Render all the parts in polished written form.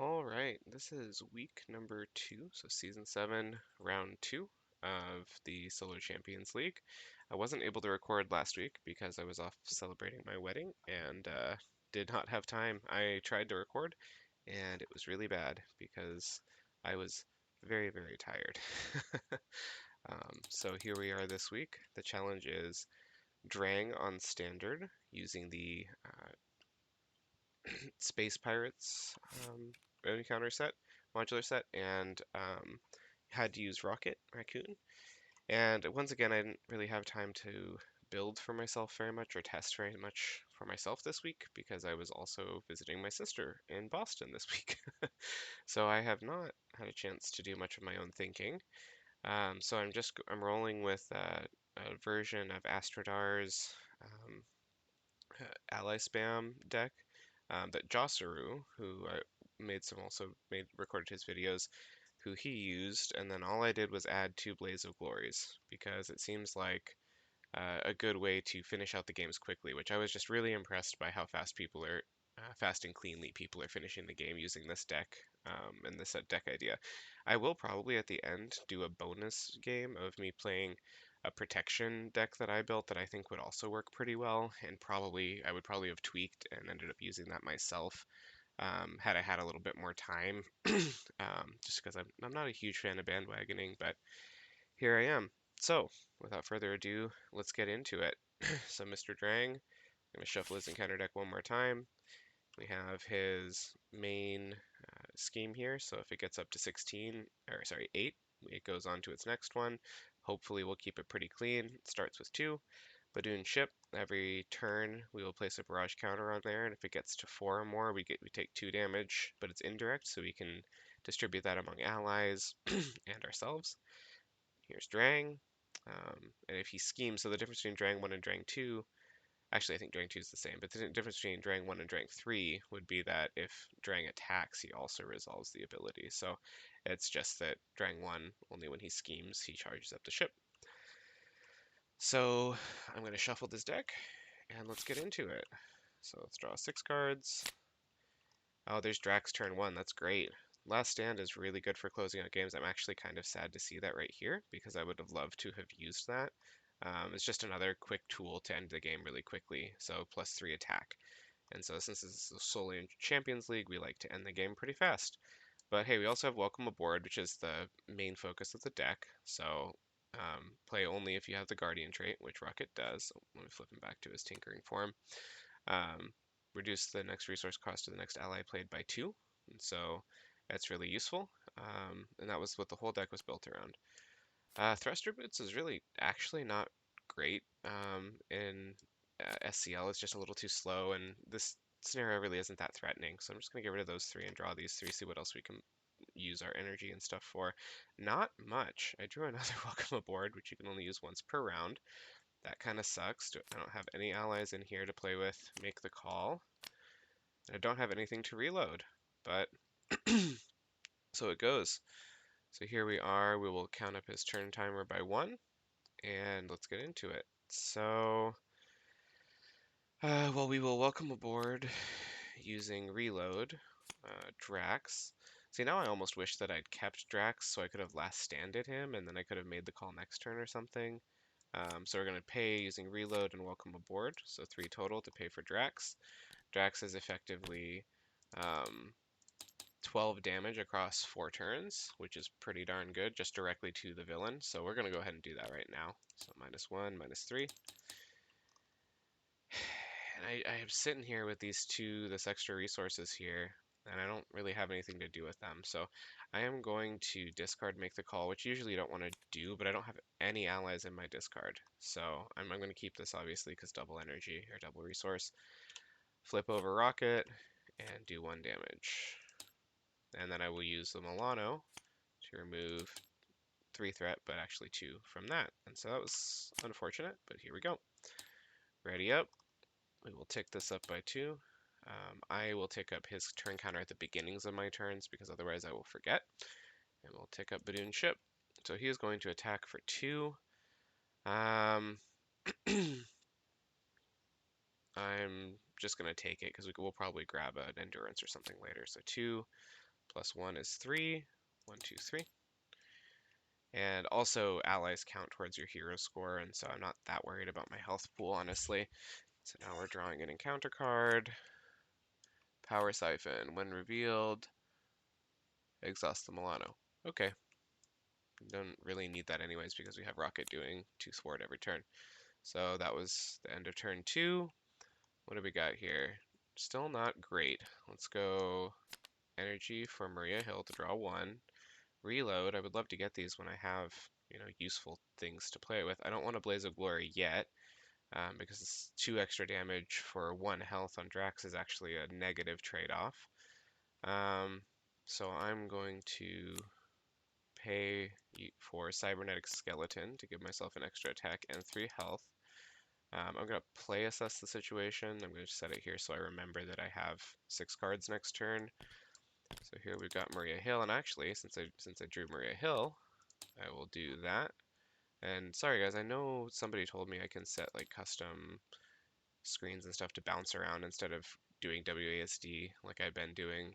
All right, this is week number 2, so season 7, round 2 of the Solo Champions League. I wasn't able to record last week because I was off celebrating my wedding and did not have time. I tried to record and it was really bad because I was very, very tired. So here we are this week. The challenge is Drang on standard using the Space Pirates encounter set, modular set, and had to use Rocket Raccoon. And once again, I didn't really have time to build for myself very much or test very much for myself this week because I was also visiting my sister in Boston this week. So I have not had a chance to do much of my own thinking. So I'm rolling with a version of Astrodar's ally spam deck that Josaru, who I made some also made recorded his videos, who he used, and then all I did was add 2 Blaze of Glories because it seems like a good way to finish out the games quickly, which I was just really impressed by how fast and cleanly people are finishing the game using this deck and this deck idea. I will probably at the end do a bonus game of me playing a protection deck that I built that I think would also work pretty well, and I would probably have tweaked and ended up using that myself had I had a little bit more time, just because I'm not a huge fan of bandwagoning, but here I am. So, without further ado, let's get into it. So, Mr. Drang, I'm going to shuffle his encounter deck one more time. We have his main scheme here, so if it gets up to 16, or sorry, 8, it goes on to its next one. Hopefully we'll keep it pretty clean. It starts with 2. Badoon ship. Every turn we will place a barrage counter on there, and if it gets to 4 or more, we take 2 damage, but it's indirect, so we can distribute that among allies and ourselves. Here's Drang. And if he schemes, so the difference between Drang 1 and Drang 2, actually I think Drang 2 is the same, but the difference between Drang 1 and Drang 3 would be that if Drang attacks, he also resolves the ability. So it's just that Drang 1, only when he schemes, he charges up the ship. So I'm going to shuffle this deck, and let's get into it. So let's draw 6 cards. Oh, there's Drax turn 1. That's great. Last Stand is really good for closing out games. I'm actually kind of sad to see that right here because I would have loved to have used that. It's just another quick tool to end the game really quickly. So +3 attack. And so since this is solely in Champions League, we like to end the game pretty fast. But hey, we also have Welcome Aboard, which is the main focus of the deck. So play only if you have the Guardian trait, which Rocket does. Let me flip him back to his Tinkering form. Um, Reduce the next resource cost to the next ally played by 2. And so that's really useful. And that was what the whole deck was built around. Thruster Boots is really actually not great in SCL. It's just a little too slow, and this scenario really isn't that threatening. So I'm just going to get rid of those 3 and draw these 3, see what else we can use our energy and stuff for. Not much. I drew another Welcome Aboard, which you can only use once per round. That kind of sucks. I don't have any allies in here to play with. Make the call. I don't have anything to reload, but so it goes. So here we are. We will count up his turn timer by 1, and let's get into it. So, well, we will welcome aboard using reload Drax. See, now I almost wish that I'd kept Drax so I could have last standed him, and then I could have made the call next turn or something. So we're going to pay using reload and welcome aboard, so 3 total to pay for Drax. Drax is effectively um, 12 damage across 4 turns, which is pretty darn good, just directly to the villain. So we're going to go ahead and do that right now. So -1, -3. And I am sitting here with this extra resources here, and I don't really have anything to do with them. So I am going to discard Make the Call, which usually you don't want to do, but I don't have any allies in my discard. So I'm going to keep this, obviously, because double energy or double resource. Flip over Rocket and do 1 damage. And then I will use the Milano to remove 3 threat, but actually 2 from that. And so that was unfortunate, but here we go. Ready up. We will tick this up by 2. I will tick up his turn counter at the beginnings of my turns because otherwise I will forget. And we'll tick up Badoon ship. So he is going to attack for 2. I'm just going to take it because we'll probably grab an endurance or something later. So 2, Plus 1 is 3. 1, 2, 3. And also allies count towards your hero score, and so I'm not that worried about my health pool, honestly. So now we're drawing an encounter card. Power Siphon. When revealed, exhaust the Milano. Okay. Don't really need that anyways because we have Rocket doing 2 thwart every turn. So that was the end of turn 2. What do we got here? Still not great. Let's go energy for Maria Hill to draw 1. Reload. I would love to get these when I have, useful things to play with. I don't want a Blaze of Glory yet, because it's 2 extra damage for 1 health on Drax is actually a negative trade-off. So I'm going to pay for Cybernetic Skeleton to give myself an extra attack and 3 health. I'm going to play assess the situation. I'm going to set it here so I remember that I have 6 cards next turn. So here we've got Maria Hill, and actually, since I drew Maria Hill, I will do that. And sorry guys, I know somebody told me I can set like custom screens and stuff to bounce around instead of doing WASD like I've been doing,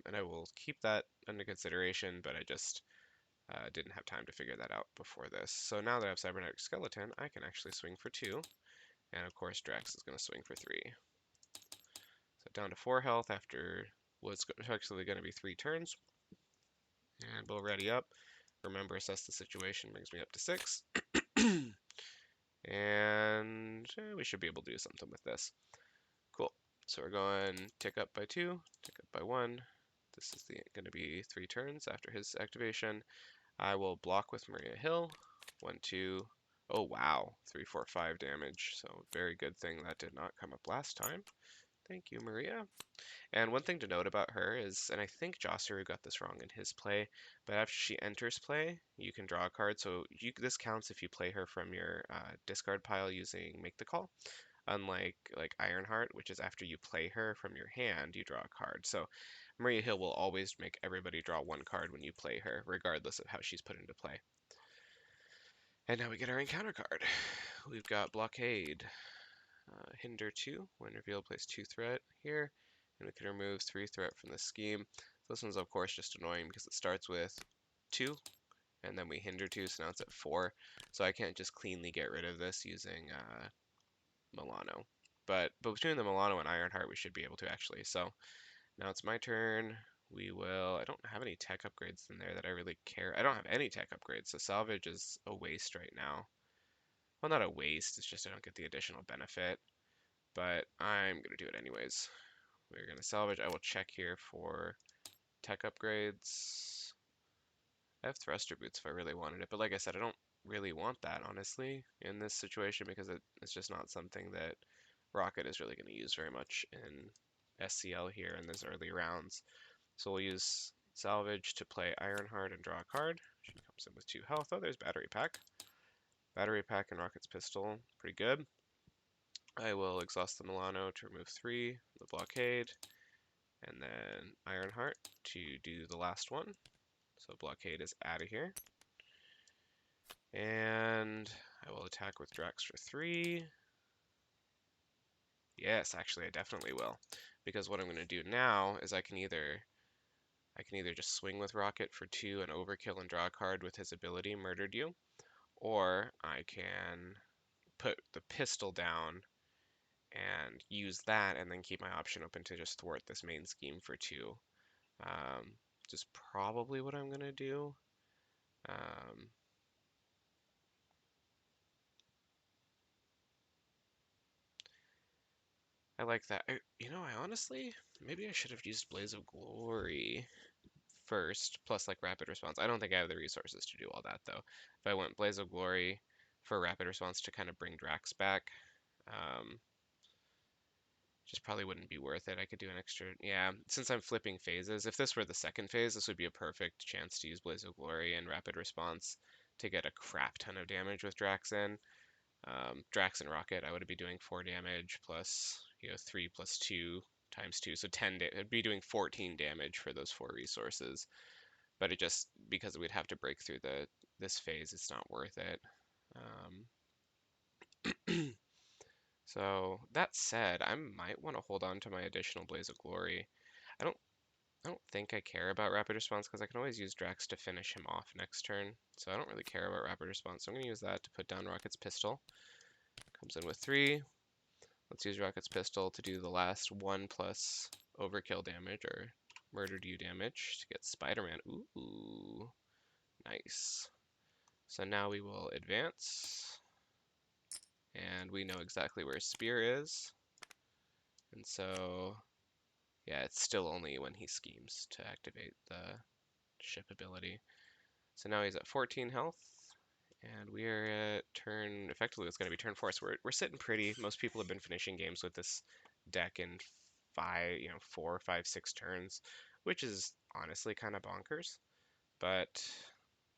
and I will keep that under consideration, but I just didn't have time to figure that out before this. So now that I have Cybernetic Skeleton, I can actually swing for 2, and of course Drax is going to swing for 3. So down to 4 health after what's actually going to be 3 turns, and we'll ready up. Remember, assess the situation brings me up to 6. And we should be able to do something with this. Cool. So we're going tick up by 2, tick up by 1. This is going to be 3 turns after his activation. I will block with Maria Hill. 1, 2. Oh wow, 3, 4, 5 damage. So very good thing that did not come up last time. Thank you, Maria. And one thing to note about her is, and I think Jossaru got this wrong in his play, but after she enters play, you can draw a card. So this counts if you play her from your discard pile using Make the Call. Unlike like Ironheart, which is after you play her from your hand, you draw a card. So Maria Hill will always make everybody draw 1 card when you play her, regardless of how she's put into play. And now we get our encounter card. We've got Blockade. Hinder 2. When revealed, place 2 threat here. And we can remove 3 threat from the scheme. This one's of course just annoying because it starts with 2, and then we hinder 2, so now it's at 4. So I can't just cleanly get rid of this using Milano. But between the Milano and Ironheart, we should be able to actually. So now it's my turn. I don't have any tech upgrades in there that I really care. I don't have any tech upgrades, so salvage is a waste right now. Well, not a waste, it's just I don't get the additional benefit. But I'm going to do it anyways. We're going to salvage. I will check here for tech upgrades. I have thruster boots if I really wanted it, but like I said, I don't really want that, honestly, in this situation because it's just not something that Rocket is really going to use very much in SCL here in these early rounds. So we'll use Salvage to play Ironheart and draw a card. She comes in with 2 health. Oh, there's Battery Pack. Battery Pack and Rocket's Pistol, pretty good. I will exhaust the Milano to remove 3, the Blockade, and then Ironheart to do the last one. So Blockade is out of here. And I will attack with Drax for 3. Yes, actually I definitely will. Because what I'm going to do now is I can either just swing with Rocket for 2 and overkill and draw a card with his ability, Murdered You, or I can put the pistol down and use that and then keep my option open to just thwart this main scheme for 2. Which is probably what I'm going to do. I like that. I honestly, maybe I should have used Blaze of Glory first, plus like Rapid Response. I don't think I have the resources to do all that though. If I went Blaze of Glory for Rapid Response to kind of bring Drax back, just probably wouldn't be worth it. I could do an extra, yeah, since I'm flipping phases. If this were the second phase, this would be a perfect chance to use Blaze of Glory and Rapid Response to get a crap ton of damage with Drax in. Drax and Rocket, I would be doing 4 damage plus, 3 plus 2 times 2, so 10. It'd be doing 14 damage for those 4 resources. But it just, because we'd have to break through this phase, it's not worth it. So that said, I might want to hold on to my additional Blaze of Glory. I don't I don't think I care about rapid response because I can always use Drax to finish him off next turn. So I don't really care about rapid response. So I'm going to use that to put down Rocket's pistol. Comes in with 3. Let's use Rocket's pistol to do the last 1 plus overkill damage or murdered you damage to get Spider-Man. Ooh, nice. So now we will advance. And we know exactly where Spear is. And so, yeah, it's still only when he schemes to activate the ship ability. So now he's at 14 health. And we are at turn, effectively it's going to be turn 4. So we're sitting pretty. Most people have been finishing games with this deck in 5, 4, 5, 6 turns, which is honestly kind of bonkers. But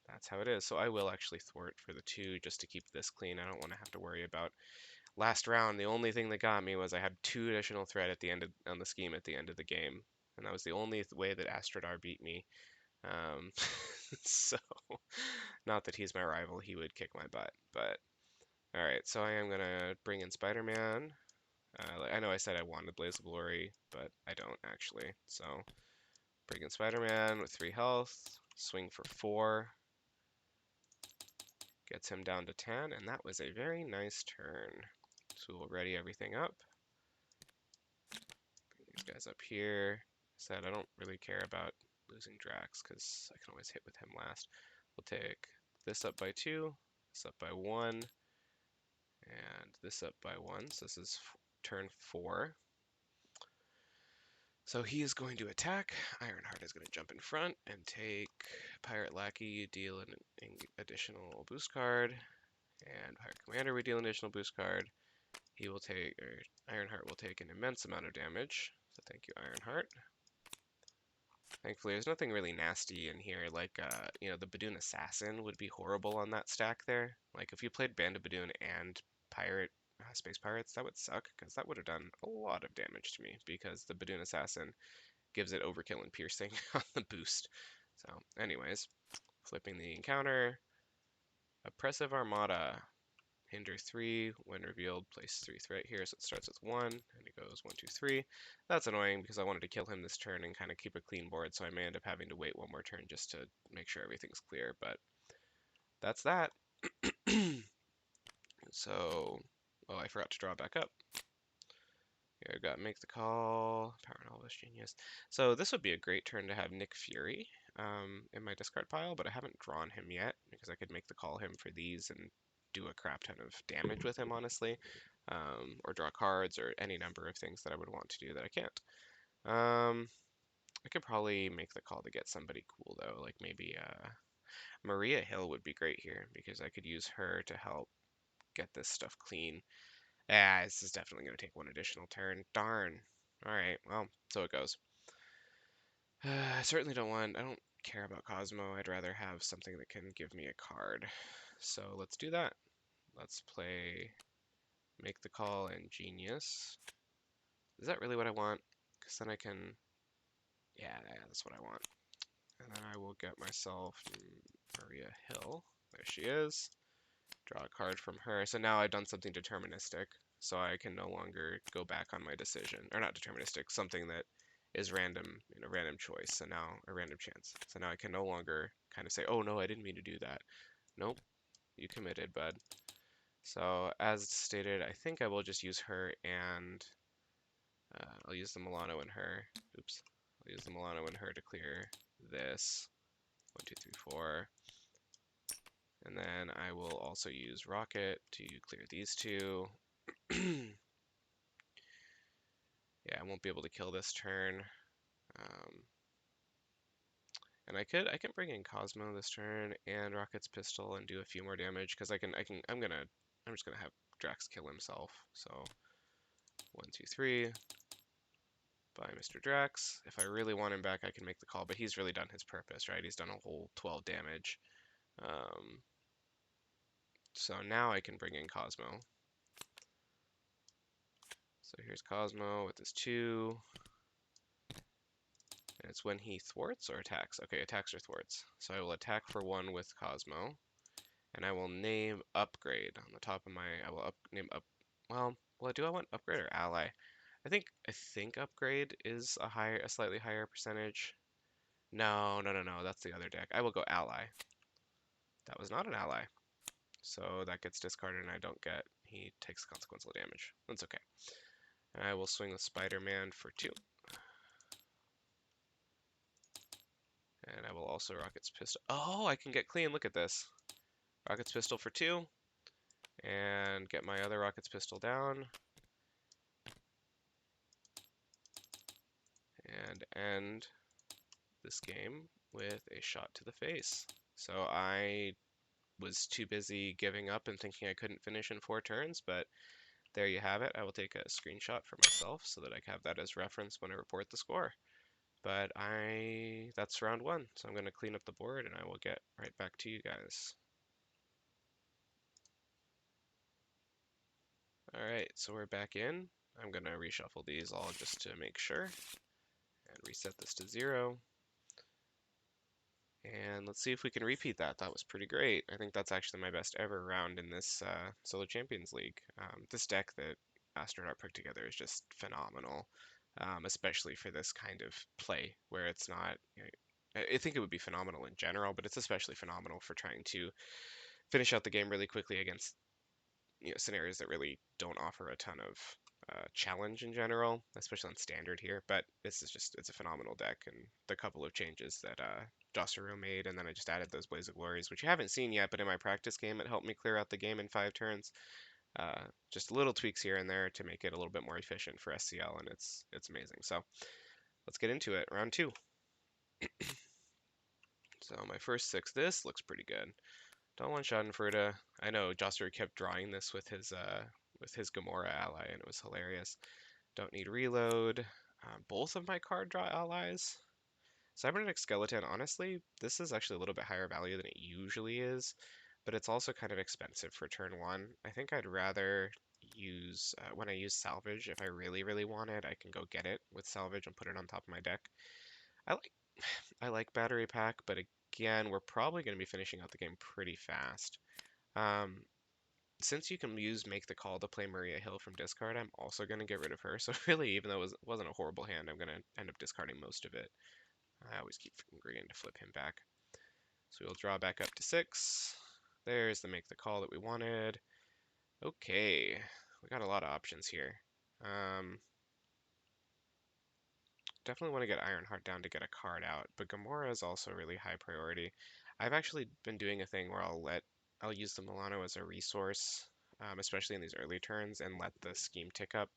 that's how it is. So I will actually thwart for the 2 just to keep this clean. I don't want to have to worry about last round. The only thing that got me was I had 2 additional threat at the end of, on the scheme at the end of the game. And that was the only way that Astrodar beat me. So, not that he's my rival, he would kick my butt. But, alright, so I am going to bring in Spider-Man. I know I said I wanted Blaze of Glory, but I don't actually. So, bring in Spider-Man with 3 health, swing for 4. Gets him down to 10, and that was a very nice turn. So we'll ready everything up. Bring these guys up here. Said I don't really care about losing Drax because I can always hit with him last. We'll take this up by 2, this up by 1, and this up by 1. So this is turn 4. So he is going to attack. Ironheart is going to jump in front and take Pirate Lackey. You deal an additional boost card. And Pirate Commander, we deal an additional boost card. He will take, or Ironheart will take an immense amount of damage. So thank you, Ironheart. Thankfully, there's nothing really nasty in here. Like, the Badoon Assassin would be horrible on that stack there. Like, if you played Band of Badoon and Pirate, Space Pirates, that would suck, because that would have done a lot of damage to me, because the Badoon Assassin gives it overkill and piercing on the boost. So, anyways, flipping the encounter. Oppressive Armada. Hinder 3, when revealed, place 3 threat here, so it starts with 1, and it goes 1, 2, 3. That's annoying because I wanted to kill him this turn and kind of keep a clean board, so I may end up having to wait one more turn just to make sure everything's clear, but that's that. So, oh, I forgot to draw back up. Here I got Make the Call, Power Novelist Genius. So this would be a great turn to have Nick Fury in my discard pile, but I haven't drawn him yet because I could Make the Call him for these and do a crap ton of damage with him, honestly, or draw cards or any number of things that I would want to do that I can't. I could probably make the call to get somebody cool though, like maybe Maria Hill would be great here because I could use her to help get this stuff clean. Ah, this is definitely going to take 1 additional turn. Darn. Alright, well, so it goes. I certainly I don't care about Cosmo. I'd rather have something that can give me a card. So let's do that. Let's play Make the Call and Genius. Is that really what I want? Because then I can... Yeah, that's what I want. And then I will get myself Maria Hill. There she is. Draw a card from her. So now I've done something deterministic. So I can no longer go back on my decision. Or not deterministic, something that is random, random choice. So now, a random chance. So now I can no longer kind of say, oh no, I didn't mean to do that. Nope, you committed, bud. So as stated, I think I will just use her and I'll use the Milano and her. Oops. I'll use the Milano and her to clear this. 1, 2, 3, 4. And then I will also use Rocket to clear these 2. Yeah, I won't be able to kill this turn. And I can bring in Cosmo this turn and Rocket's pistol and do a few more damage because I'm just gonna have Drax kill himself. So 1, 2, 3. By Mr. Drax. If I really want him back, I can make the call, but he's really done his purpose, right? He's done a whole 12 damage. So now I can bring in Cosmo. So here's Cosmo with his 2. And it's when he thwarts or attacks. Okay, attacks or thwarts. So I will attack for 1 with Cosmo. And I will name Upgrade on the top of my... I will name up... Well, do I want Upgrade or Ally? I think Upgrade is a slightly higher percentage. No, no, no, no. That's the other deck. I will go ally. That was not an ally. So that gets discarded and I don't get. He takes consequential damage. That's okay. And I will swing the Spider-Man for 2. And I will also Rocket's Pistol. Oh, I can get clean. Look at this. Rocket's Pistol for 2. And get my other Rocket's Pistol down. And end this game with a shot to the face. So I was too busy giving up and thinking I couldn't finish in 4 turns, but there you have it. I will take a screenshot for myself so that I can have that as reference when I report the score. But that's round 1, so I'm going to clean up the board and I will get right back to you guys. Alright, so we're back in. I'm going to reshuffle these all just to make sure. And reset this to 0. And let's see if we can repeat that. That was pretty great. I think that's actually my best ever round in this Solo Champions League. This deck that Astronaut put together is just phenomenal, especially for this kind of play where it's not. I think it would be phenomenal in general, but it's especially phenomenal for trying to finish out the game really quickly against scenarios that really don't offer a ton of challenge in general, especially on standard here. But it's a phenomenal deck, and the couple of changes that Josero made, and then I just added those Blaze of Glories, which you haven't seen yet, but in my practice game, it helped me clear out the game in 5 turns. Just little tweaks here and there to make it a little bit more efficient for SCL, and it's amazing. So let's get into it. Round 2. So my first 6, this looks pretty good. Don't want Schadenfreude. I know Josser kept drawing this with his Gamora ally, and it was hilarious. Don't need reload. Both of my card draw allies. Cybernetic Skeleton, honestly, this is actually a little bit higher value than it usually is, but it's also kind of expensive for turn 1. I think I'd rather use, when I use Salvage, if I really, really want it, I can go get it with Salvage and put it on top of my deck. I like I like Battery Pack, but again, we're probably going to be finishing out the game pretty fast. Um, since you can use Make the Call to play Maria Hill from discard, I'm also going to get rid of her. So really, even though it wasn't a horrible hand, I'm going to end up discarding most of it. I always keep forgetting to flip him back. So we'll draw back up to 6. There's the Make the Call that we wanted. Okay, we got a lot of options here. Definitely want to get Ironheart down to get a card out, but Gamora is also really high priority. I've actually been doing a thing where I'll use the Milano as a resource, especially in these early turns, and let the scheme tick up.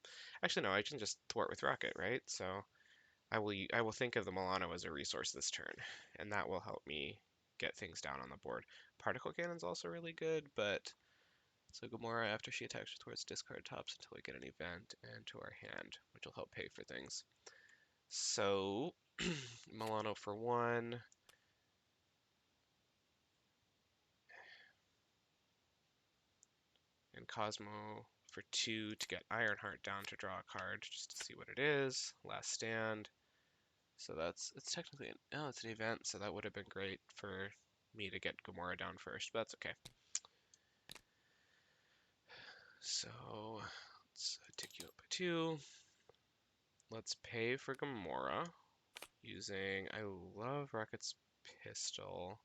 Actually, no, I can just thwart with Rocket, right? So I will think of the Milano as a resource this turn, and that will help me get things down on the board. Particle Cannon's also really good, but so Gamora, after she attacks towards discard tops until we get an event and to our hand, which will help pay for things. So, Milano for 1. And Cosmo for 2 to get Ironheart down to draw a card, just to see what it is. Last Stand. So it's technically it's an event, so that would have been great for me to get Gamora down first, but that's okay. So, let's tick you up by 2. Let's pay for Gamora using, I love Rocket's Pistol.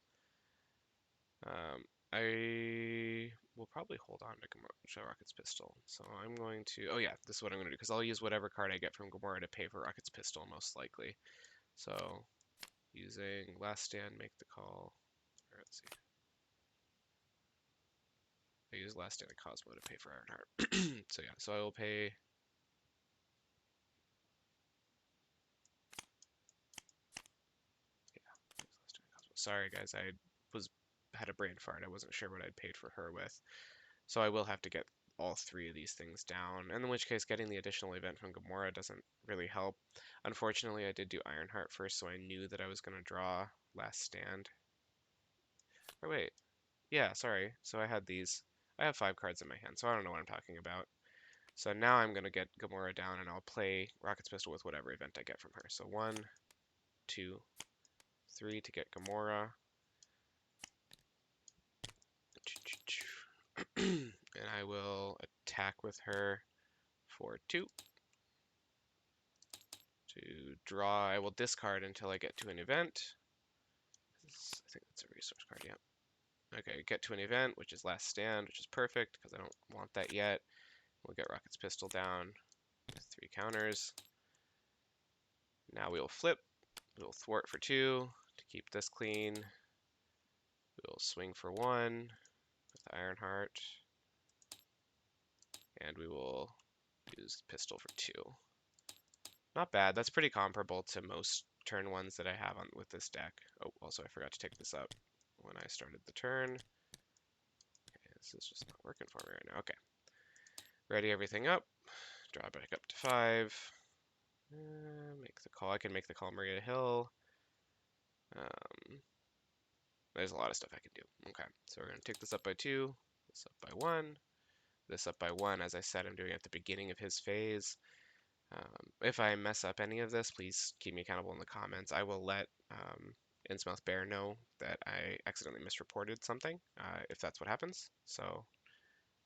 I will probably hold on to Gamora, Rocket's Pistol. So I'm going to, oh yeah, this is what I'm going to do, because I'll use whatever card I get from Gamora to pay for Rocket's Pistol, most likely. So, using Last Stand, Make the Call, or let's see. I use Last Stand and Cosmo to pay for Ironheart. So yeah, so I will pay. Yeah, Last Stand and Cosmo. Sorry guys, I had a brain fart. I wasn't sure what I'd paid for her with. So I will have to get all 3 of these things down, and in which case getting the additional event from Gamora doesn't really help. Unfortunately, I did do Ironheart first, so I knew that I was going to draw Last Stand. Or wait, yeah, sorry. So I had these. I have 5 cards in my hand, so I don't know what I'm talking about. So now I'm going to get Gamora down, and I'll play Rocket's Pistol with whatever event I get from her. So 1, 2, 3 to get Gamora. And I will attack with her for 2. To draw, I will discard until I get to an event. I think that's a resource card, yeah. Okay, get to an event, which is last stand, which is perfect because I don't want that yet. We'll get Rocket's pistol down with 3 counters. Now we will flip. We will thwart for 2 to keep this clean. We will swing for 1 with Ironheart. And we will use pistol for 2. Not bad. That's pretty comparable to most turn ones that I have on with this deck. Oh, also I forgot to take this up when I started the turn. Okay, this is just not working for me right now. Okay. Ready everything up. Draw back up to 5. Make the call. I can make the call Maria Hill. There's a lot of stuff I can do. Okay, so we're going to take this up by 2, this up by 1, this up by 1. As I said, I'm doing it at the beginning of his phase. If I mess up any of this, please keep me accountable in the comments. I will let Innsmouth Bear know that I accidentally misreported something, if that's what happens. So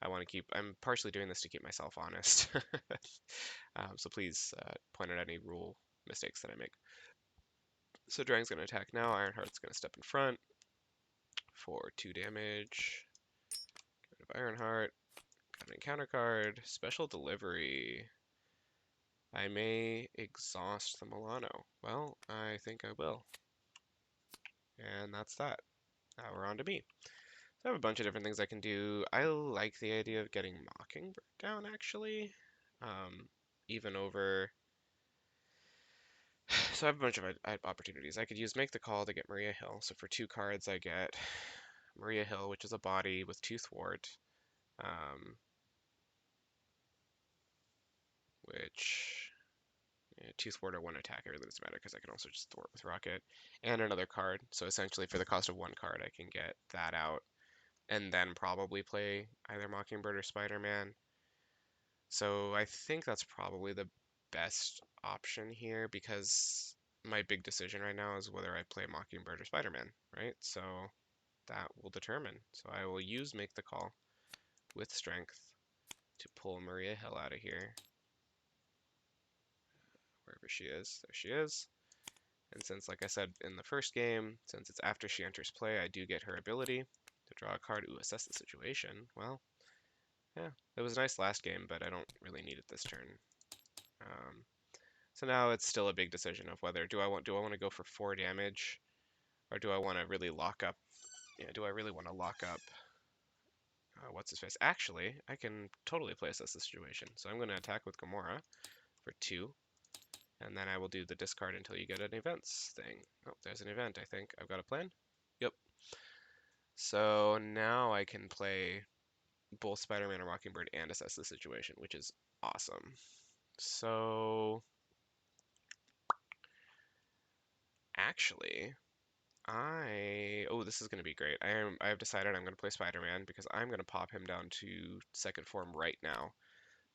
I'm partially doing this to keep myself honest. So please point out any rule mistakes that I make. So Drang's going to attack now. Ironheart's going to step in front for 2 damage. Get rid of Ironheart. Got an encounter card. Special delivery. I may exhaust the Milano. Well, I think I will. And that's that. Now we're on to me. So I have a bunch of different things I can do. I like the idea of getting Mockingbird down, actually. Even over... So I have a bunch of opportunities. I could use Make the Call to get Maria Hill. So for 2 cards, I get Maria Hill, which is a body with 2 thwart. Which... 2 thwart or 1 attack, it really doesn't matter because I can also just thwart with Rocket. And another card. So essentially for the cost of 1 card, I can get that out. And then probably play either Mockingbird or Spider-Man. So I think that's probably the best option here because my big decision right now is whether I play Mockingbird or Spider-Man, right? So that will determine. So I will use Make the Call with Strength to pull Maria Hill out of here. Wherever she is, there she is. And since, like I said in the first game, since it's after she enters play, I do get her ability to draw a card. Ooh, assess the situation. Well, yeah, it was nice last game, but I don't really need it this turn. So now it's still a big decision of whether do I want to go for 4 damage, or do I want to really lock up? Yeah, do I really want to lock up? What's his face? Actually, I can totally play assess the situation. So I'm going to attack with Gamora for 2. And then I will do the discard until you get an events thing. Oh, there's an event, I think. I've got a plan? Yep. So now I can play both Spider-Man or Mockingbird and assess the situation, which is awesome. So... Actually, oh, this is going to be great. I have decided I'm going to play Spider-Man because I'm going to pop him down to 2nd form right now.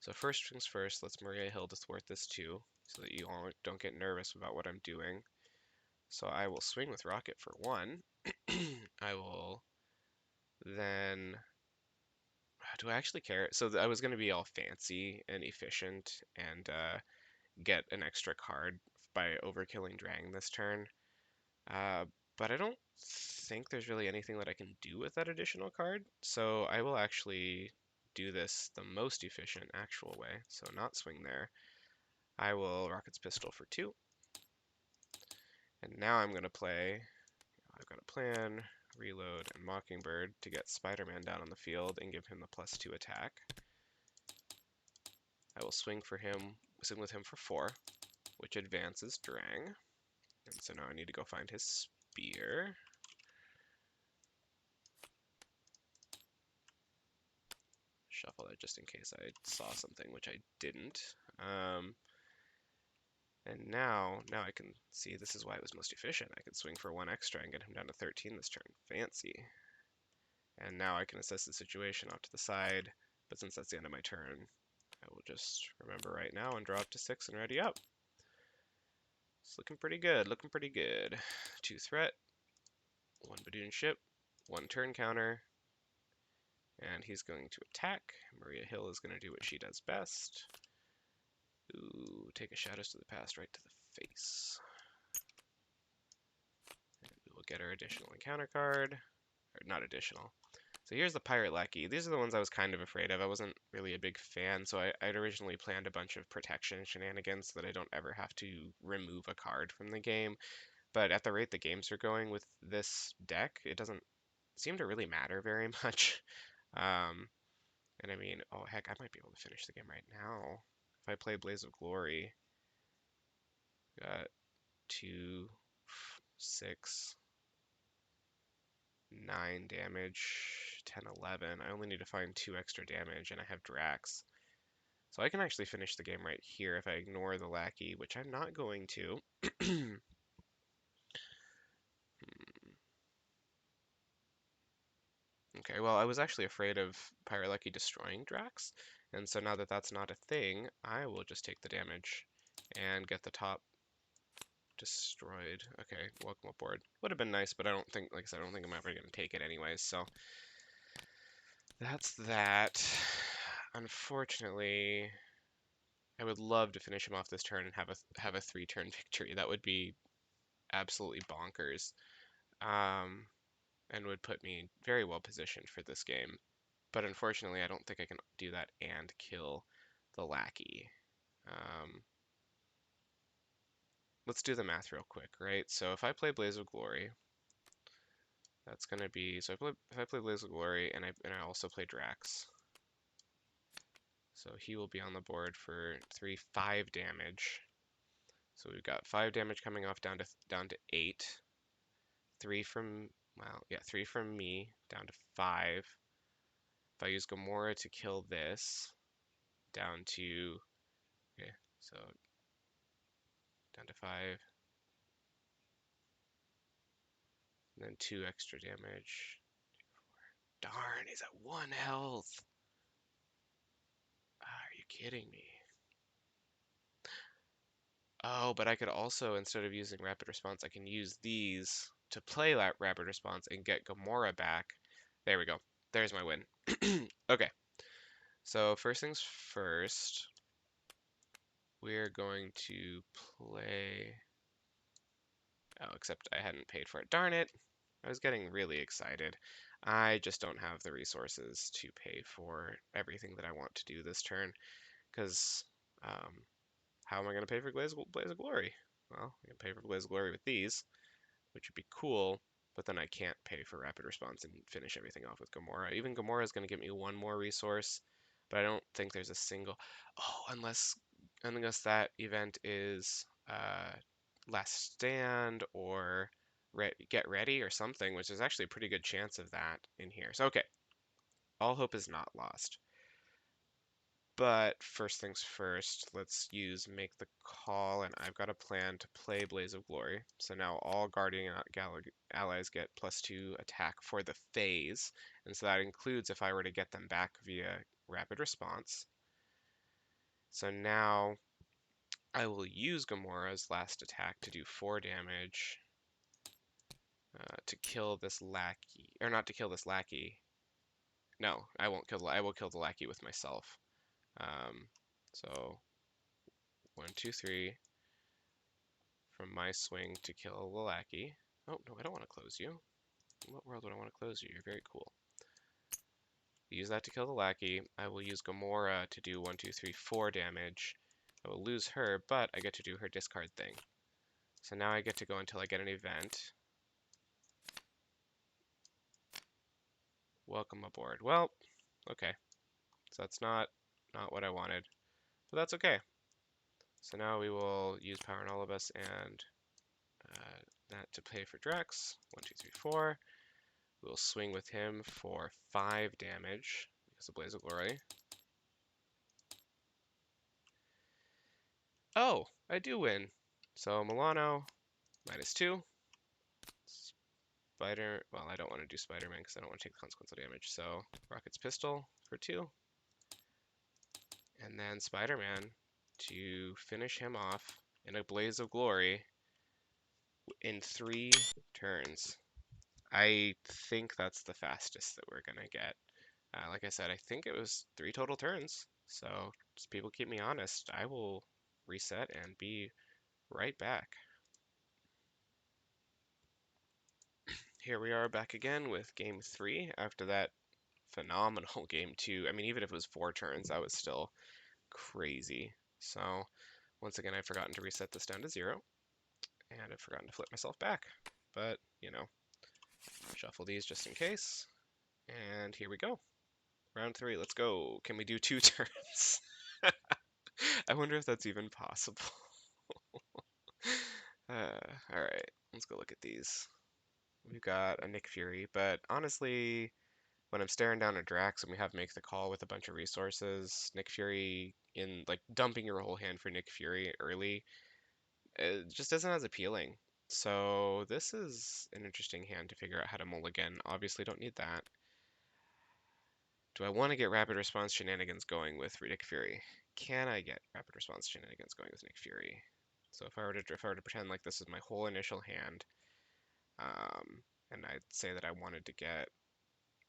So first things first, let's Maria Hill to thwart this too, so that you all don't get nervous about what I'm doing. So I will swing with Rocket for 1. I will then... Do I actually care? So I was going to be all fancy and efficient and get an extra card by overkilling Drang this turn. But I don't think there's really anything that I can do with that additional card. So I will actually do this the most efficient actual way. So not swing there. I will Rocket's Pistol for 2. And now I'm going to play, I've got a plan, reload, and Mockingbird to get Spider-Man down on the field and give him the +2 attack. I will swing with him for 4, which advances Drang. And so now I need to go find his spear. Shuffle that just in case I saw something, which I didn't. And now I can see this is why it was most efficient. I can swing for 1 extra and get him down to 13 this turn. Fancy. And now I can assess the situation off to the side, but since that's the end of my turn, I will just remember right now and draw up to 6 and ready up. It's looking pretty good, looking pretty good. 2 threat, 1 Badoon ship, 1 turn counter, and he's going to attack. Maria Hill is going to do what she does best. Ooh, take a Shadows to the Past right to the face. And we will get our additional encounter card. Or not additional. So here's the Pirate Lackey. These are the ones I was kind of afraid of. I wasn't really a big fan, so I'd originally planned a bunch of protection shenanigans so that I don't ever have to remove a card from the game. But at the rate the games are going with this deck, it doesn't seem to really matter very much. And I mean, oh heck, I might be able to finish the game right now. If I play Blaze of Glory, got 2, 6, 9 damage, 10, 11. I only need to find 2 extra damage, and I have Drax. So I can actually finish the game right here if I ignore the Lackey, which I'm not going to. Okay, well, I was actually afraid of Pirate Lackey destroying Drax, and so now that that's not a thing, I will just take the damage and get the top destroyed. Okay, welcome aboard. Would have been nice, but I don't think, like I said, I don't think I'm ever going to take it anyways, so that's that. Unfortunately, I would love to finish him off this turn and have a 3-turn victory. That would be absolutely bonkers, and would put me very well positioned for this game. But unfortunately, I don't think I can do that and kill the Lackey. Let's do the math real quick, right? So if I play Blaze of Glory, that's gonna be so if I play Blaze of Glory and I also play Drax, so he will be on the board for 5 damage. So we've got 5 damage coming off down to 8. 3 from, well, yeah, 3 from me down to 5. If I use Gamora to kill this, down to, okay, so down to 5. And then 2 extra damage. Darn, he's at 1 health. Are you kidding me? Oh, but I could also, instead of using Rapid Response, I can use these to play that Rapid Response and get Gamora back. There we go. There's my win. Okay, so first things first, we're going to play... Oh, except I hadn't paid for it. Darn it! I was getting really excited. I just don't have the resources to pay for everything that I want to do this turn, because how am I going to pay for Blaze of Glory? Well, I can pay for Blaze of Glory with these, which would be cool, but then I can't pay for Rapid Response and finish everything off with Gamora. Even Gamora is going to give me 1 more resource, but I don't think there's a single... Oh, unless that event is Last Stand or Get Ready or something, which is actually a pretty good chance of that in here. So, okay, all hope is not lost. But first things first, let's use Make the Call, and I've got a plan to play Blaze of Glory. So now all Guardian allies get +2 attack for the phase, and so that includes if I were to get them back via Rapid Response. So now I will use Gamora's last attack to do 4 damage to kill this Lackey, or not to kill this Lackey. No, I won't kill. I will kill the Lackey with myself. So 1, 2, 3 from my swing to kill the Lackey. Oh no, I don't want to close you. In what world would I want to close you? You're very cool. Use that to kill the Lackey. I will use Gamora to do 1, 2, 3, 4 damage. I will lose her, but I get to do her discard thing. So now I get to go until I get an event. Welcome aboard. Well, okay. So that's not what I wanted, but that's okay. So now we will use Power on all of us and that to pay for Drax. 1, 2, 3, 4. We'll swing with him for 5 damage because of Blaze of Glory. Oh, I do win. So Milano, -2. Spider, well, I don't want to do Spider-Man because I don't want to take the consequential damage. So Rocket's Pistol for 2. And then Spider-Man to finish him off in a Blaze of Glory in 3 turns. I think that's the fastest that we're going to get. Like I said, I think it was 3 total turns. So just people keep me honest. I will reset and be right back. Here we are back again with game 3 after that phenomenal game 2. I mean, even if it was 4 turns, that was still crazy. So, once again, I've forgotten to reset this down to 0, and I've forgotten to flip myself back. But, shuffle these just in case. And here we go. Round 3, let's go. Can we do 2 turns? I wonder if that's even possible. Alright, let's go look at these. We've got a Nick Fury, but honestly, when I'm staring down a Drax and we have make the call with a bunch of resources, Nick Fury in like dumping your whole hand for Nick Fury early, it just isn't as appealing. So this is an interesting hand to figure out how to mulligan. Obviously don't need that. Do I want to get rapid response shenanigans going with Nick Fury? Can I get rapid response shenanigans going with Nick Fury? So if I were to pretend like this is my whole initial hand, and I'd say that I wanted to get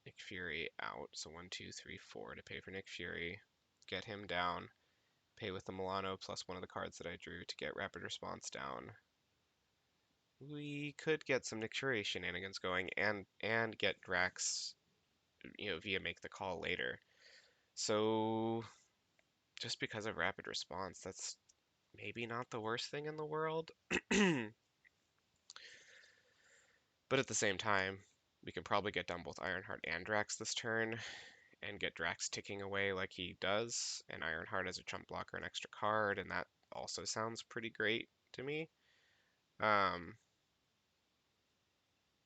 Nick Fury out. So 1, 2, 3, 4 to pay for Nick Fury. Get him down. Pay with the Milano plus one of the cards that I drew to get rapid response down. We could get some Nick Fury shenanigans going and get Drax, via make the call later. So just because of rapid response, that's maybe not the worst thing in the world. But at the same time, we can probably get down both Ironheart and Drax this turn, and get Drax ticking away like he does, and Ironheart as a chump blocker, an extra card, and that also sounds pretty great to me.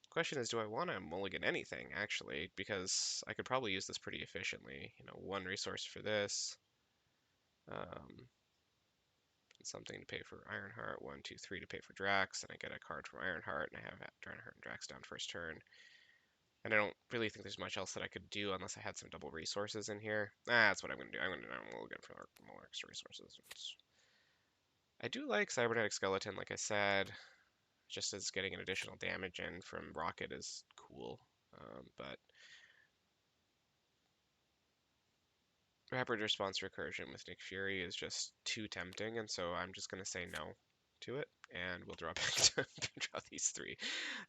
Question is, do I want to mulligan anything, actually? Because I could probably use this pretty efficiently. 1 resource for this, something to pay for Ironheart, 1, 2, 3 to pay for Drax, and I get a card from Ironheart, and I have Ironheart and Drax down first turn. And I don't really think there's much else that I could do unless I had some double resources in here. That's what I'm going to do. I'm going to mulligan for more extra resources. I do like Cybernetic Skeleton, like I said, just as getting an additional damage in from Rocket is cool. But Rapid Response Recursion with Nick Fury is just too tempting, and so I'm just going to say no to it, and we'll draw back to draw these 3.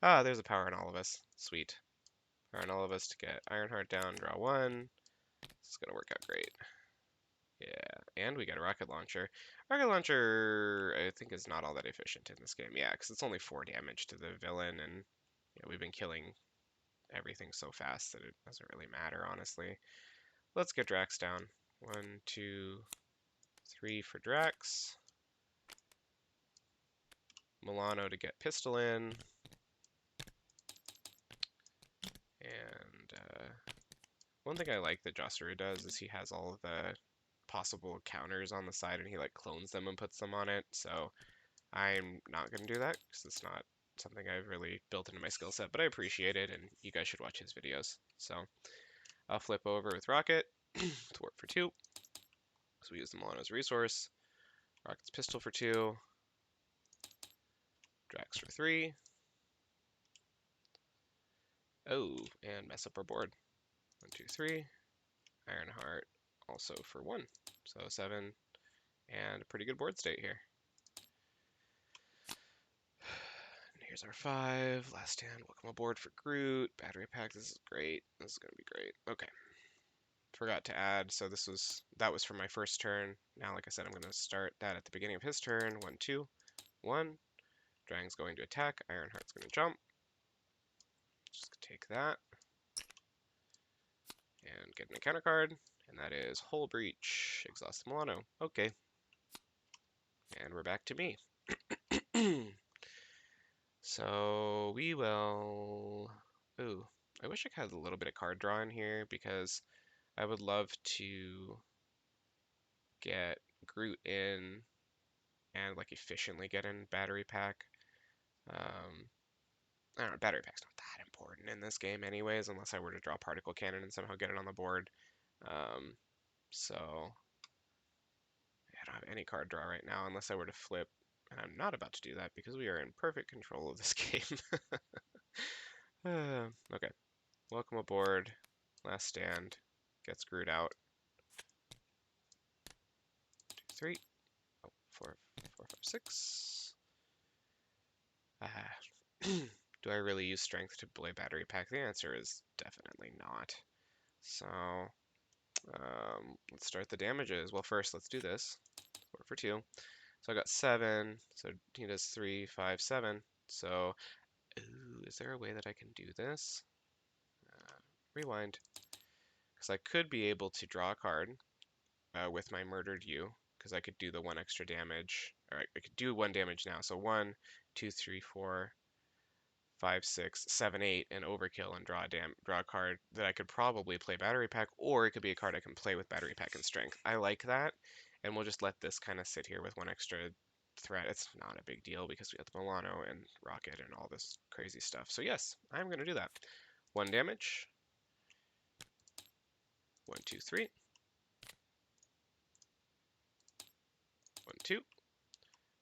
Ah, there's a Power in All of Us. Sweet. Power in All of Us to get Ironheart down, draw 1. This is going to work out great. Yeah, and we get a rocket launcher. Rocket launcher, I think, is not all that efficient in this game. Yeah, because it's only 4 damage to the villain, and we've been killing everything so fast that it doesn't really matter, honestly. Let's get Drax down. 1, 2, 3 for Drax. Milano to get pistol in. And one thing I like that Josuru does is he has all of the possible counters on the side, and he like clones them and puts them on it. So I'm not going to do that because it's not something I've really built into my skill set, but I appreciate it, and you guys should watch his videos. So I'll flip over with Rocket to warp for 2. So we use the Milano's resource. Rocket's pistol for 2. Drax for 3. Oh, and mess up our board. 1, 2, 3. Ironheart also for 1. So 7. And a pretty good board state here. And here's our 5. Last hand. Welcome aboard for Groot. Battery pack. This is great. This is going to be great. Okay. Forgot to add. So that was for my first turn. Now, like I said, I'm going to start that at the beginning of his turn. 1, 2. 1. Drang's going to attack. Ironheart's going to jump. Just take that. And get an encounter card. And that is Hull Breach. Exhaust Milano. Okay. And we're back to me. So we will... Ooh, I wish I had a little bit of card draw in here because I would love to get Groot in and like efficiently get in battery pack. I don't know, battery pack's not that important in this game anyways, unless I were to draw particle cannon and somehow get it on the board. So I don't have any card draw right now unless I were to flip, and I'm not about to do that because we are in perfect control of this game. Okay, welcome aboard. Last stand. Get screwed out. 2, 3. Oh, 4, 4, 5, 6. Do I really use strength to play battery pack? The answer is definitely not. So let's start the damages. Well, first let's do this. 4 for 2. So I got 7. So he does 3, 5, 7. So, ooh, is there a way that I can do this? Rewind. Because I could be able to draw a card with my murdered you. Because I could do the 1 extra damage. Or I could do 1 damage now. So 1, 2, 3, 4, 5, 6, 7, 8, and overkill and draw a card that I could probably play battery pack, or it could be a card I can play with battery pack and strength. I like that, and we'll just let this kind of sit here with 1 extra threat. It's not a big deal because we got the Milano and Rocket and all this crazy stuff. So yes, I'm gonna do that. 1 damage. 1, 2, 3. 1, 2.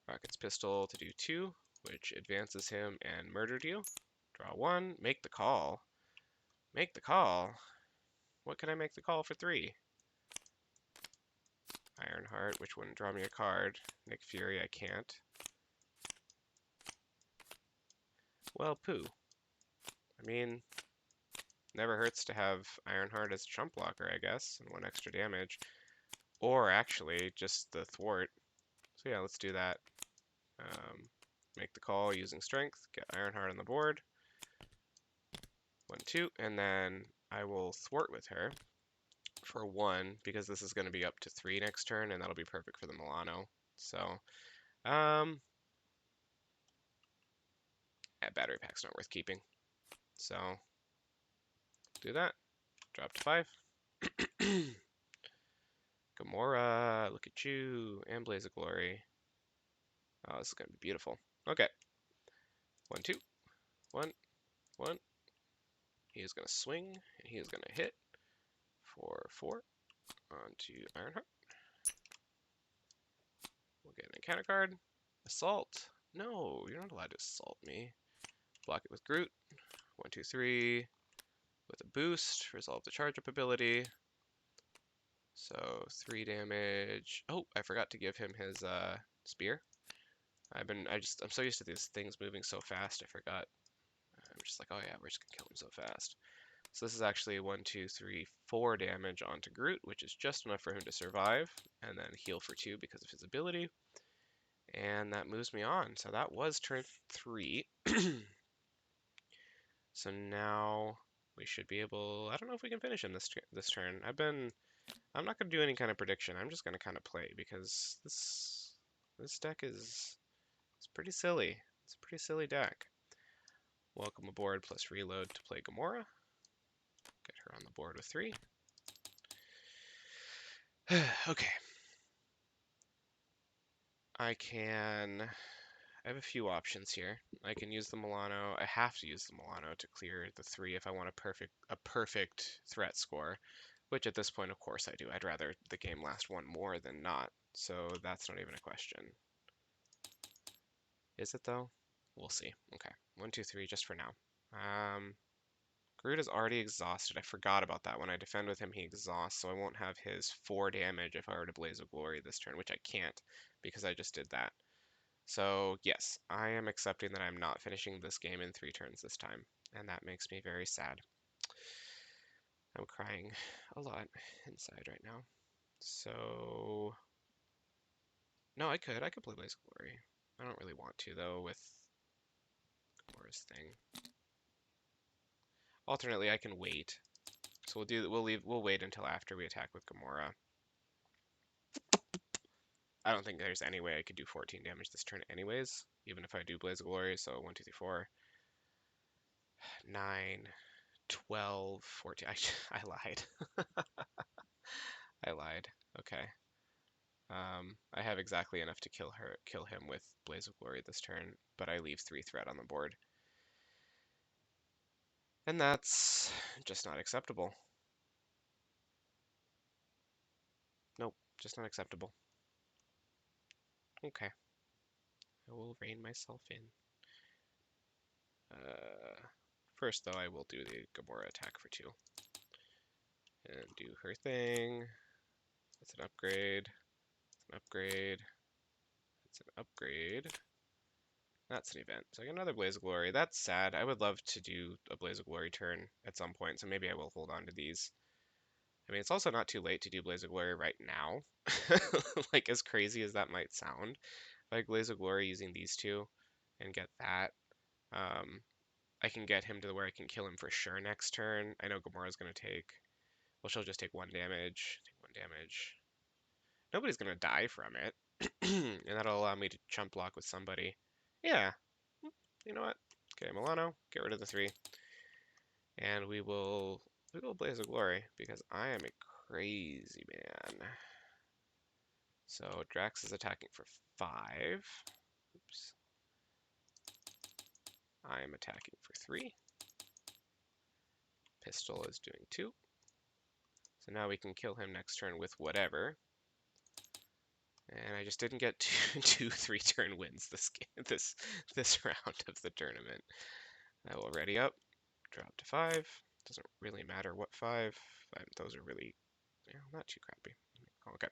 Rocket's pistol to do 2, which advances him and murdered you. Draw 1. Make the call. Make the call. What can I make the call for 3? Ironheart, which wouldn't draw me a card. Nick Fury, I can't. Well, poo. I mean, never hurts to have Ironheart as trump blocker, I guess, and 1 extra damage. Or actually, just the thwart. So yeah, let's do that. Make the call using strength, get Ironheart on the board. 1, 2, and then I will thwart with her for 1, because this is going to be up to 3 next turn, and that'll be perfect for the Milano. So, battery pack's not worth keeping. So, do that. Drop to 5. Gamora, look at you, and Blaze of Glory. Oh, this is going to be beautiful. Okay. 1, 2. 1, 1. He is going to swing, and he is going to hit for 4 onto Ironheart. We'll get an encounter card. Assault. No, you're not allowed to assault me. Block it with Groot. 1, 2, 3. With a boost. Resolve the charge up ability. So 3 damage. Oh, I forgot to give him his spear. I'm so used to these things moving so fast, I forgot. I'm just like, oh yeah, we're just gonna kill him so fast. So this is actually 1, 2, 3, 4 damage onto Groot, which is just enough for him to survive, and then heal for 2 because of his ability. And that moves me on. So that was turn 3. So now we should be able. I don't know if we can finish him this turn. I'm not gonna do any kind of prediction. I'm just gonna kind of play because this deck is it's pretty silly. It's a pretty silly deck. Welcome aboard plus reload to play Gamora. Get her on the board with 3. Okay. I have a few options here. I can use the Milano. I have to use the Milano to clear the 3 if I want a perfect threat score, which at this point, of course, I do. I'd rather the game last 1 more than not, so that's not even a question. Is it though? We'll see. Okay, 1, 2, 3, just for now. Groot is already exhausted. I forgot about that. When I defend with him, he exhausts, so I won't have his 4 damage if I were to Blaze of Glory this turn, which I can't because I just did that. So yes, I am accepting that I'm not finishing this game in 3 turns this time, and that makes me very sad. I'm crying a lot inside right now. So no, I could play Blaze of Glory. I don't really want to though with Gamora's thing. Alternately, I can wait. So we'll wait until after we attack with Gamora. I don't think there's any way I could do 14 damage this turn anyways, even if I do Blaze of Glory. So 1, 2, 3, 4, 9, 12, 14. I lied. I lied. Okay. I have exactly enough to kill him with Blaze of Glory this turn, but I leave 3 threat on the board. And that's just not acceptable. Nope, just not acceptable. Okay. I will rein myself in. First, though, I will do the Gamora attack for 2. And do her thing. That's an upgrade. It's an upgrade. It's an upgrade. That's an event. So I got another Blaze of Glory. That's sad. I would love to do a Blaze of Glory turn at some point, so maybe I will hold on to these. I mean, it's also not too late to do Blaze of Glory right now. Like, as crazy as that might sound. Like, Blaze of Glory using these two and get that. Um, I can get him to where I can kill him for sure next turn. I know Gamora's going to take... Well, she'll just take 1 damage. Take 1 damage. Nobody's going to die from it. And that'll allow me to chump block with somebody. Yeah. You know what? Okay, Milano, get rid of the 3. And we will Blaze of Glory, because I am a crazy man. So Drax is attacking for 5. Oops. I am attacking for 3. Pistol is doing 2. So now we can kill him next turn with whatever. And I just didn't get two 3-turn wins this round of the tournament. I will ready up, drop to 5. Doesn't really matter what 5. Those are really, not too crappy. Okay.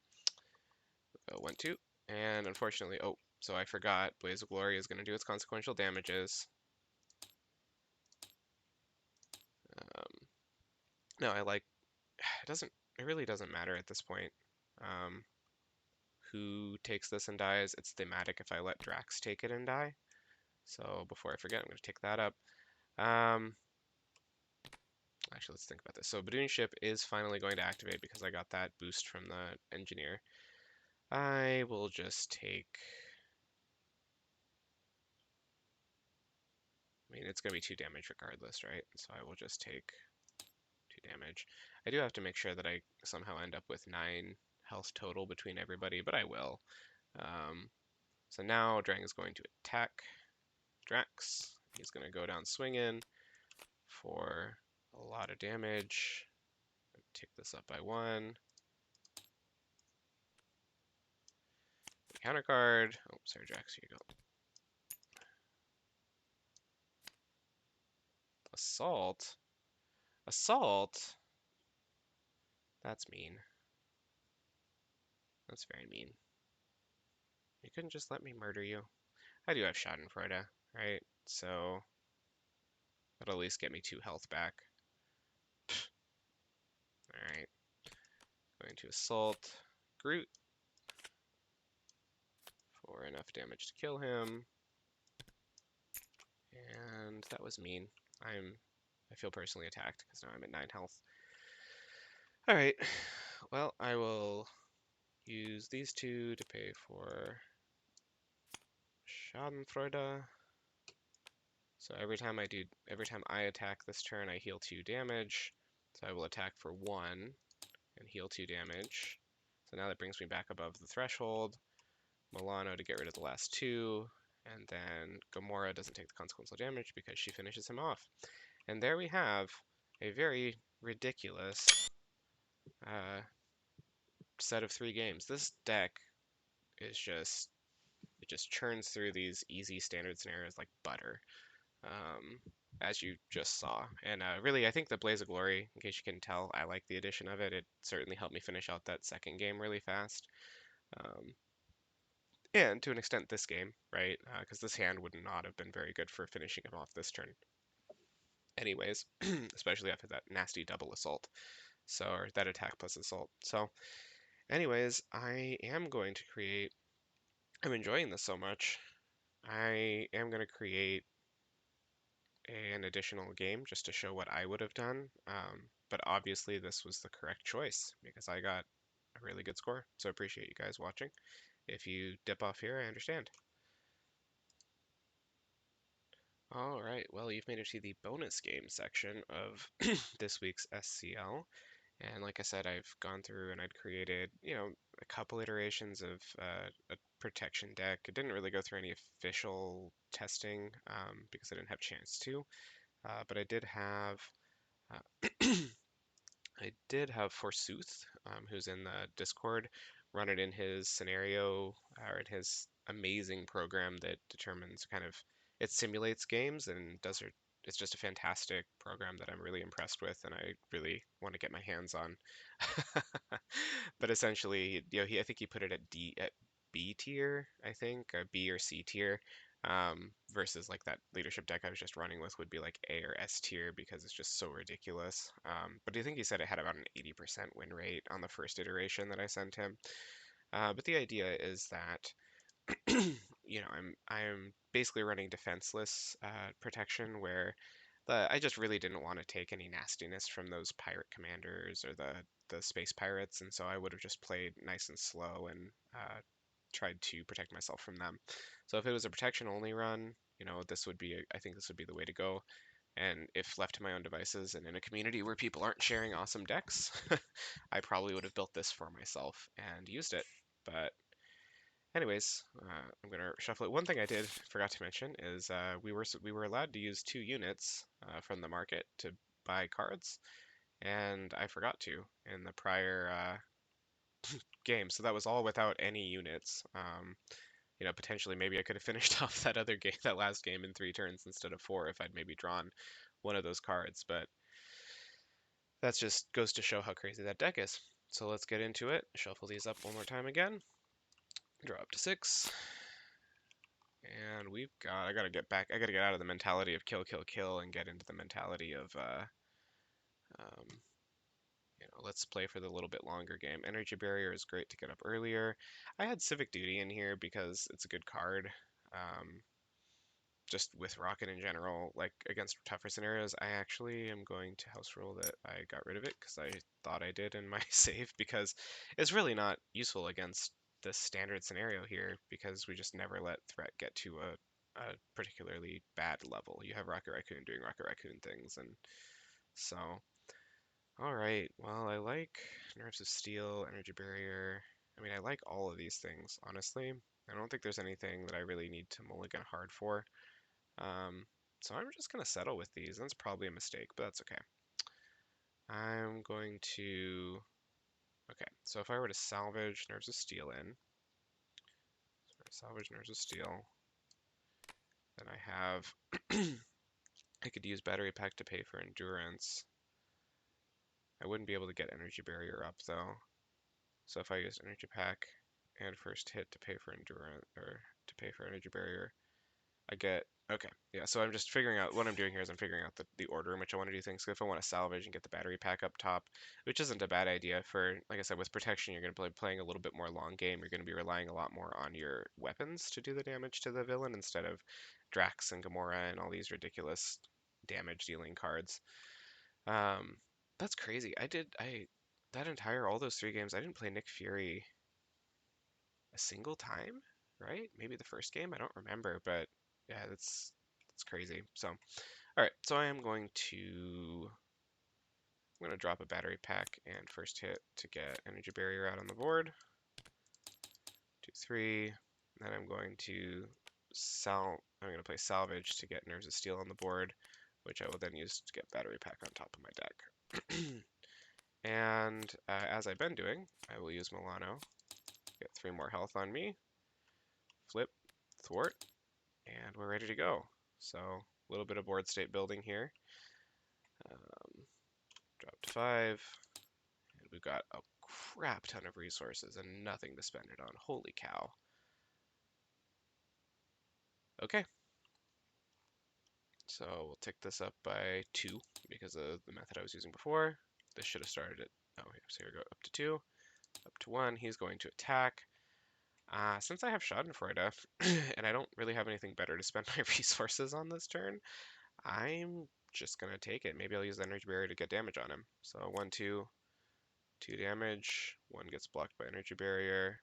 1, 2. And unfortunately, oh, so I forgot. Blaze of Glory is going to do its consequential damages. No, I like. It really doesn't matter at this point. Who takes this and dies? It's thematic if I let Drax take it and die. So before I forget, I'm going to take that up. Actually, let's think about this. So Badoon ship is finally going to activate because I got that boost from the engineer. I will just take... I mean, it's going to be 2 damage regardless, right? So I will just take 2 damage. I do have to make sure that I somehow end up with 9 health total between everybody, but I will. So now Drang is going to attack Drax. He's going to go down swinging for a lot of damage. Take this up by 1. Counter card. Oh, sorry, Drax, here you go. Assault? Assault? That's mean. That's very mean. You couldn't just let me murder you. I do have Schadenfreude, right? So that'll at least get me 2 health back. Alright. Going to assault Groot for enough damage to kill him. And that was mean. I feel personally attacked because now I'm at 9 health. Alright. Well, I will use these 2 to pay for Schadenfreude. So every time I attack this turn, I heal 2 damage. So I will attack for 1 and heal 2 damage. So now that brings me back above the threshold. Milano to get rid of the last 2. And then Gamora doesn't take the consequential damage because she finishes him off. And there we have a very ridiculous set of 3 games. This deck is it just churns through these easy standard scenarios like butter. As you just saw. And really, I think the Blaze of Glory, in case you can tell, I like the addition of it. It certainly helped me finish out that second game really fast. And to an extent, this game, right? Because this hand would not have been very good for finishing him off this turn. Anyways, especially after that nasty double assault. So, or that attack plus assault. So, anyways, I am going to create... I'm enjoying this so much. I am going to create an additional game just to show what I would have done. But obviously this was the correct choice because I got a really good score. So I appreciate you guys watching. If you dip off here, I understand. All right, well, you've made it to the bonus game section of this week's SCL. And like I said, I've gone through and I'd created, a couple iterations of a protection deck. I didn't really go through any official testing because I didn't have a chance to. But I did have Forsooth, who's in the Discord, run it in his scenario or in his amazing program that determines it simulates games and it's just a fantastic program that I'm really impressed with and I really want to get my hands on. But essentially, I think he put it at B tier, I think, B or C tier. Versus like that leadership deck I was just running with would be like A or S tier because it's just so ridiculous. But I think he said it had about an 80% win rate on the first iteration that I sent him. But the idea is that I'm basically running defenseless protection where I just really didn't want to take any nastiness from those pirate commanders or the space pirates, and so I would have just played nice and slow and tried to protect myself from them. So if it was a protection only run, I think this would be the way to go. And if left to my own devices and in a community where people aren't sharing awesome decks, I probably would have built this for myself and used it. But anyways, I'm gonna shuffle it. One thing I did forgot to mention is we were allowed to use 2 units from the market to buy cards, and I forgot to in the prior game. So that was all without any units. Potentially maybe I could have finished off that other game, that last game, in 3 turns instead of 4 if I'd maybe drawn one of those cards. But that just goes to show how crazy that deck is. So let's get into it. Shuffle these up one more time again. Draw up to 6. And I gotta get back, I gotta get out of the mentality of kill, kill, kill and get into the mentality of, um, let's play for the little bit longer game. Energy Barrier is great to get up earlier. I had Civic Duty in here because it's a good card. Um, just with Rocket in general, like against tougher scenarios, I actually am going to house rule that I got rid of it because I thought I did in my save because it's really not useful against the standard scenario here because we just never let threat get to a particularly bad level. You have Rocket Raccoon doing Rocket Raccoon things, and so all right. Well, I like Nerves of Steel, Energy Barrier. I mean, I like all of these things, honestly. I don't think there's anything that I really need to mulligan hard for. Um, so I'm just going to settle with these. That's probably a mistake, but that's okay. I'm going to... Okay, so if I were to salvage Nerves of Steel in, salvage Nerves of Steel, then I have... I could use Battery Pack to pay for Endurance. I wouldn't be able to get Energy Barrier up, though. So if I use Energy Pack and first hit to pay for Endurance, or to pay for Energy Barrier, I get, okay, yeah, so I'm just figuring out, what I'm doing here is I'm figuring out the order in which I want to do things. So if I want to salvage and get the battery pack up top, which isn't a bad idea for, like I said, with protection, you're going to be playing a little bit more long game. You're going to be relying a lot more on your weapons to do the damage to the villain instead of Drax and Gamora and all these ridiculous damage dealing cards. Um, that's crazy. All those 3 games, I didn't play Nick Fury a single time, right? Maybe the first game, I don't remember, but yeah, that's crazy. So, all right, so I'm going to drop a battery pack and first hit to get Energy Barrier out on the board. 2, 3. Then I'm going to play Salvage to get Nerves of Steel on the board, which I will then use to get Battery Pack on top of my deck. And as I've been doing, I will use Milano, get 3 more health on me, flip, thwart, and we're ready to go. So a little bit of board state building here. Drop to 5, and we've got a crap ton of resources and nothing to spend it on. Holy cow. Okay, so we'll tick this up by 2 because of the method I was using before. This should have started at, oh, so here we go, up to 2, up to 1. He's going to attack. Since I have Schadenfreude, and I don't really have anything better to spend my resources on this turn, I'm just going to take it. Maybe I'll use the Energy Barrier to get damage on him. So 1, 2, 2 damage. 1 gets blocked by Energy Barrier.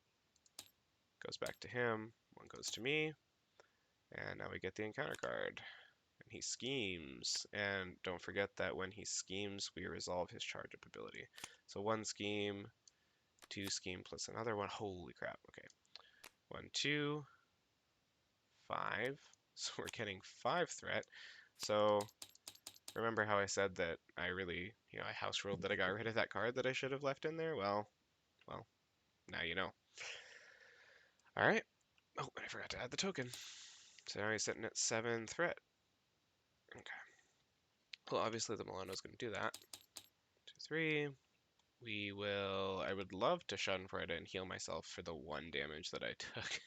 Goes back to him. 1 goes to me. And now we get the encounter card. And he schemes. And don't forget that when he schemes, we resolve his charge up ability. So 1 scheme, 2 scheme plus another one. Holy crap. Okay. 1, 2, 5. So we're getting 5 threat. So remember how I said that I really, I house ruled that I got rid of that card that I should have left in there? Well, now you know. All right. Oh, I forgot to add the token. So now he's sitting at 7 threat. Okay. Well, obviously the Milano's going to do that. 2, 3. I would love to Schadenfreude and heal myself for the 1 damage that I took.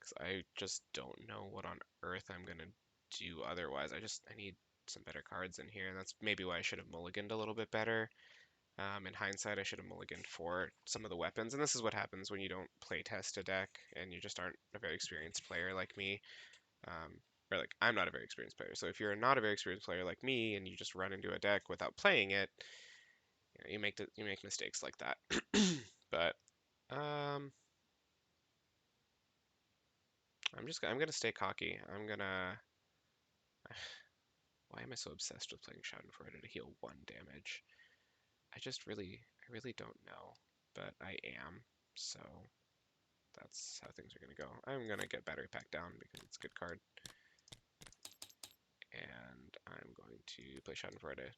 because I just don't know what on earth I'm gonna do otherwise. I need some better cards in here, and that's maybe why I should have mulliganed a little bit better. In hindsight, I should have mulliganed for some of the weapons, and this is what happens when you don't play test a deck and you just aren't a very experienced player like me. Or like I'm not a very experienced player. So if you're not a very experienced player like me and you just run into a deck without playing it, you make mistakes like that. But I'm gonna stay cocky. Why am I so obsessed with playing Schadenfreude to heal 1 damage? I really don't know, but I am. So that's how things are gonna go. I'm gonna get Battery Pack down because it's a good card, and I'm going to play Schadenfreude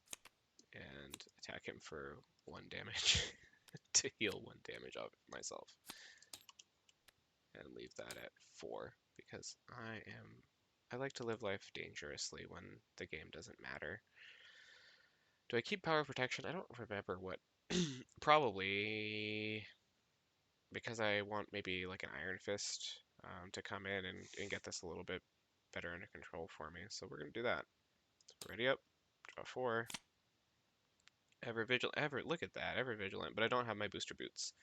and attack him for 1 damage to heal 1 damage off myself, and leave that at 4 because I like to live life dangerously when the game doesn't matter. Do I keep Power Protection? I don't remember what. Probably because I want maybe like an Iron Fist to come in and get this a little bit better under control for me. So we're gonna do that. So ready up, draw 4. Ever vigilant, look at that, ever vigilant. But I don't have my booster boots,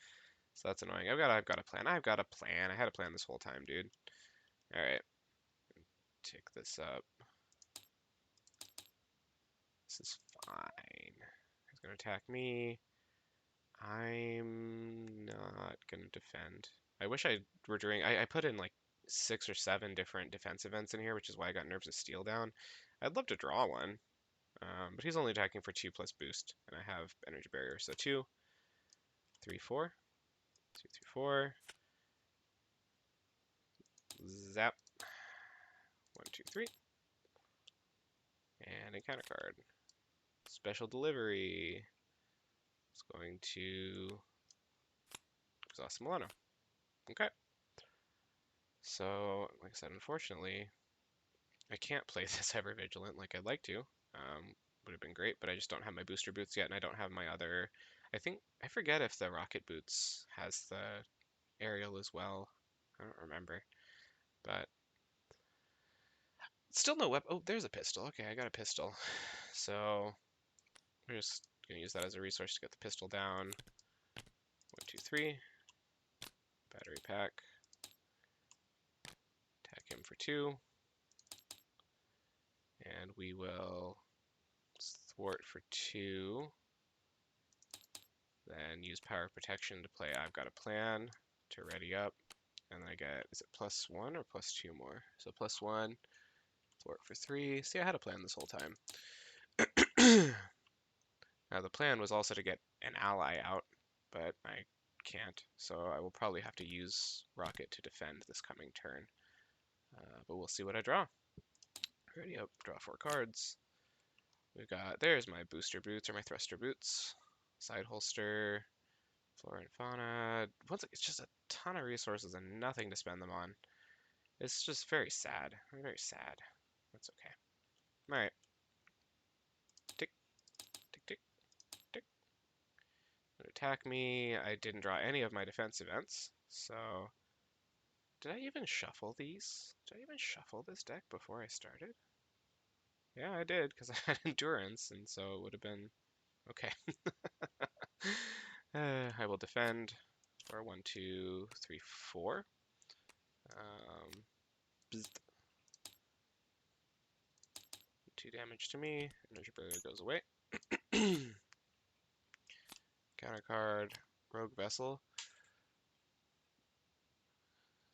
so that's annoying. I've got a plan. I've got a plan. I had a plan this whole time, dude. All right, tick this up. This is fine. He's gonna attack me. I'm not gonna defend. I wish I were doing. I put in like 6 or 7 different defense events in here, which is why I got Nerves of Steel down. I'd love to draw one, but he's only attacking for 2 plus boost, and I have Energy Barrier, so 2, 3, 4, 2, 3, 4. Zap. 1, 2, 3. And encounter card. Special Delivery. It's going to exhaust Milano. Okay. So, like I said, unfortunately, I can't play this Ever Vigilant like I'd like to. Would have been great, but I just don't have my booster boots yet, and I don't have my other. I forget if the Rocket Boots has the aerial as well. I don't remember, but still no weapon. Oh, there's a pistol. Okay, I got a pistol. So we're just gonna use that as a resource to get the pistol down. 1, 2, 3. Battery pack. Attack him for 2. And we will thwart for 2. Then use Power Protection to play I've Got a Plan to ready up. And I get, is it +1 or +2 more? So +1, thwart for 3. See, I had a plan this whole time. Now the plan was also to get an ally out, but I can't. So I will probably have to use Rocket to defend this coming turn. But we'll see what I draw. Ready up, draw 4 cards. We've got, there's my booster boots or my thruster boots. Side holster, flora and fauna. It's just a ton of resources and nothing to spend them on. It's just very sad. Very sad. That's okay. Alright. Tick, tick, tick, tick. Attack me. I didn't draw any of my defense events, so did I even shuffle these? Did I even shuffle this deck before I started? Yeah, I did, because I had endurance, and so it would have been okay. I will defend for 1, 2, 3, 4. 2 damage to me. Energy barrier goes away. Counter card, Rogue Vessel.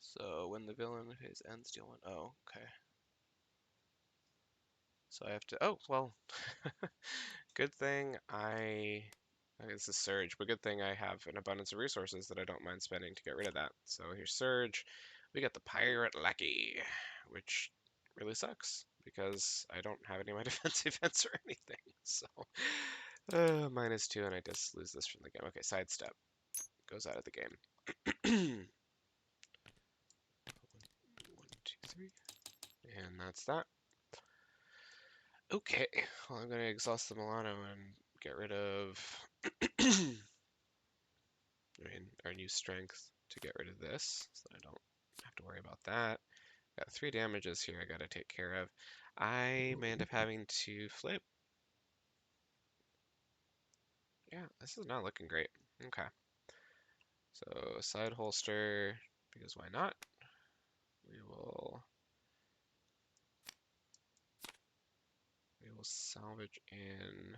So when the villain phase ends, deal 1. Oh, okay. So I have to. Oh, well. Good thing this is Surge, but good thing I have an abundance of resources that I don't mind spending to get rid of that. So here's Surge. We got the Pirate Lackey, which really sucks because I don't have any of my defense events or anything. So -2, and I just lose this from the game. Okay, Sidestep goes out of the game. 1, 2, 3, and that's that. Okay, well, I'm gonna exhaust the Milano and get rid of our new strength to get rid of this, so that I don't have to worry about that. Got 3 damages here I gotta take care of. I may end up having to flip. Yeah, this is not looking great. Okay. So side holster, because why not? We will salvage in.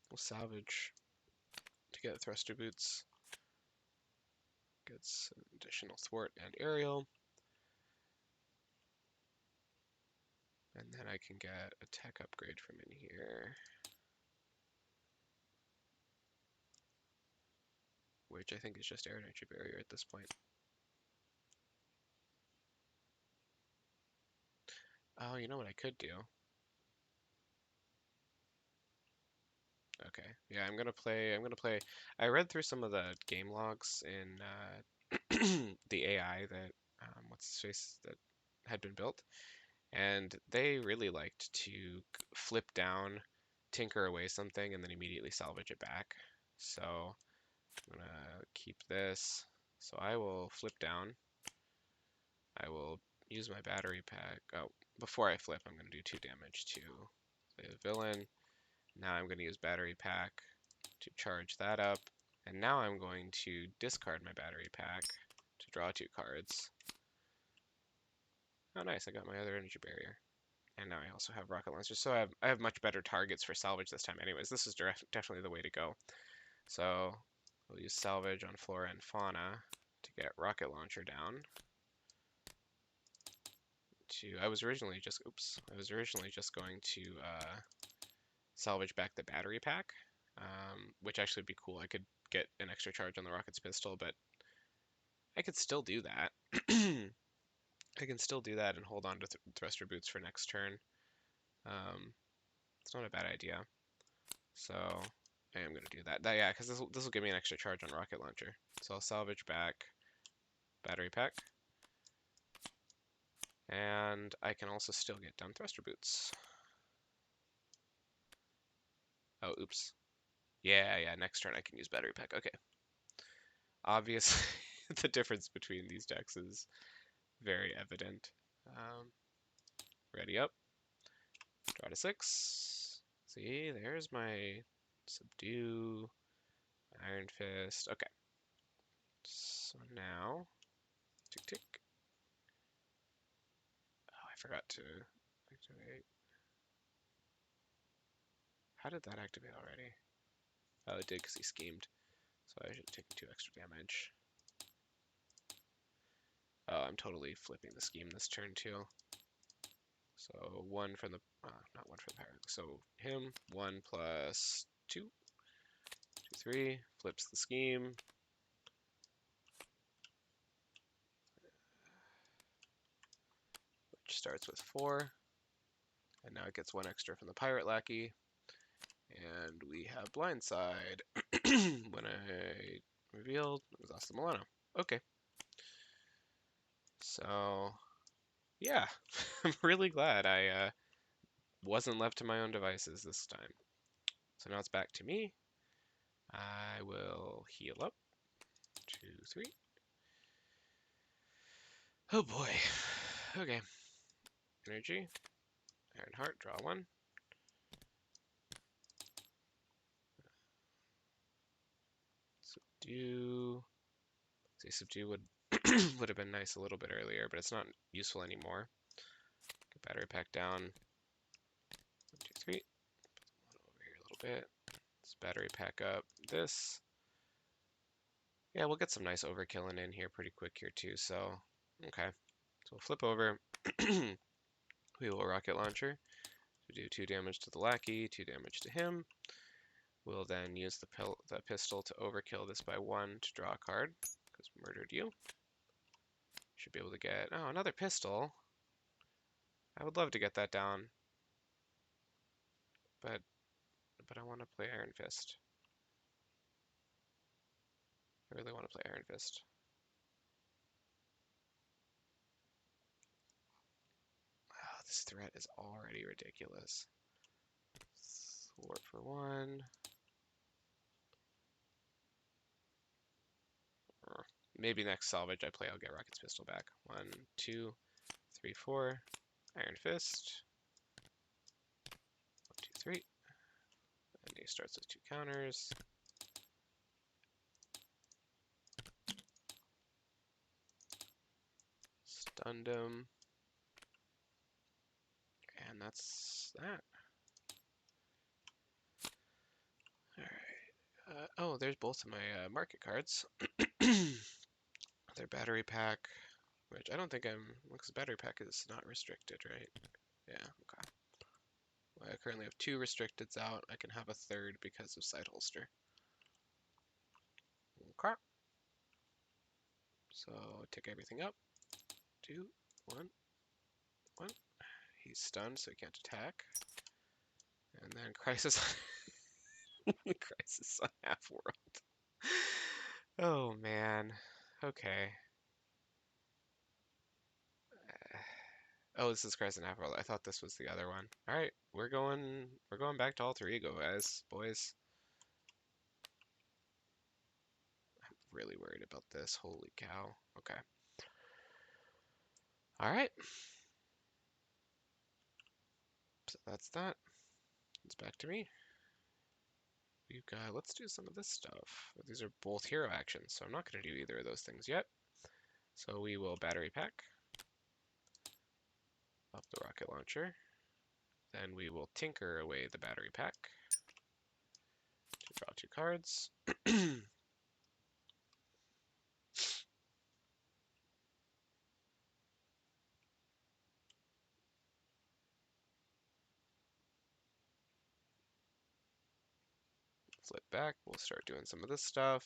We'll salvage to get thruster boots. Get some additional thwart and aerial. And then I can get a tech upgrade from in here. Which I think is just air energy barrier at this point. Oh, you know what I could do? Okay, yeah, I'm gonna play. I read through some of the game logs in the AI that what's his face that had been built, and they really liked to flip down, tinker away something, and then immediately salvage it back. So I'm gonna keep this. So I will flip down. I will use my battery pack. Oh, before I flip, I'm gonna do 2 damage to the villain. Now I'm gonna use battery pack to charge that up. And now I'm going to discard my battery pack to draw 2 cards. Oh, nice, I got my other energy barrier. And now I also have rocket launchers, so I have much better targets for salvage this time. Anyways, this is definitely the way to go. So we'll use salvage on flora and fauna to get rocket launcher down. I was originally just going to salvage back the battery pack, which actually would be cool. I could get an extra charge on the rocket's pistol, but I could still do that. I can still do that and hold on to thruster boots for next turn. It's not a bad idea. So I am going to do that. Yeah, because this will give me an extra charge on rocket launcher. So I'll salvage back battery pack. And I can also still get down thruster boots. Oh, oops. Yeah, next turn I can use battery pack. Okay. Obviously, the difference between these decks is very evident. Ready up. Draw to 6. See, there's my subdue, iron fist. Okay. So now, tick tick. Oh, I forgot to activate. How did that activate already? Oh, it did because he schemed. So I should have taken 2 extra damage. Oh, I'm totally flipping the scheme this turn too. So 1 from the, not 1 from the pirate. So him, 1 plus 2. 2, 3, flips the scheme. Which starts with 4. And now it gets 1 extra from the pirate lackey. And we have blindside. When I revealed, it was Asta Milano. Okay. So, yeah, I'm really glad I wasn't left to my own devices this time. So now it's back to me. I will heal up. 2, 3. Oh boy. Okay. Energy. Iron Heart, draw 1. Subdue. See, subdue would would have been nice a little bit earlier, but it's not useful anymore. Get battery pack down. 1, 2, 3. Put the one over here a little bit. Let's battery pack up this. Yeah, we'll get some nice overkilling in here pretty quick here too, so okay. So we'll flip over. We will rocket launcher to do 2 damage to the lackey, 2 damage to him. We'll then use the pistol to overkill this by 1 to draw a card, because murdered you. Should be able to get, oh, another pistol. I would love to get that down, but I want to play Iron Fist. I really want to play Iron Fist. Wow, this threat is already ridiculous. Thwart for 1. maybe next salvage I play, I'll get Rocket's Pistol back. 1, 2, 3, 4. Iron Fist. 1, 2, 3. And he starts with 2 counters. Stunned him. And that's that. Alright. Oh, there's both of my market cards. Their battery pack, which I don't think because battery pack is not restricted, right? Yeah, okay. Well, I currently have 2 restricteds out. I can have a third because of side holster. Okay. So take everything up. 2, 1, 1. He's stunned, so he can't attack. And then Crisis, Crisis on Half World. Oh man. Okay. Oh, this is Crisis on Half World. I thought this was the other one. All right, we're going back to alter ego, guys, boys. I'm really worried about this. Holy cow. Okay. All right. So that's that. It's back to me. We've got, let's do some of this stuff. These are both hero actions, so I'm not going to do either of those things yet. So we will battery pack up the rocket launcher. Then we will tinker away the battery pack to draw 2 cards. Flip back, we'll start doing some of this stuff.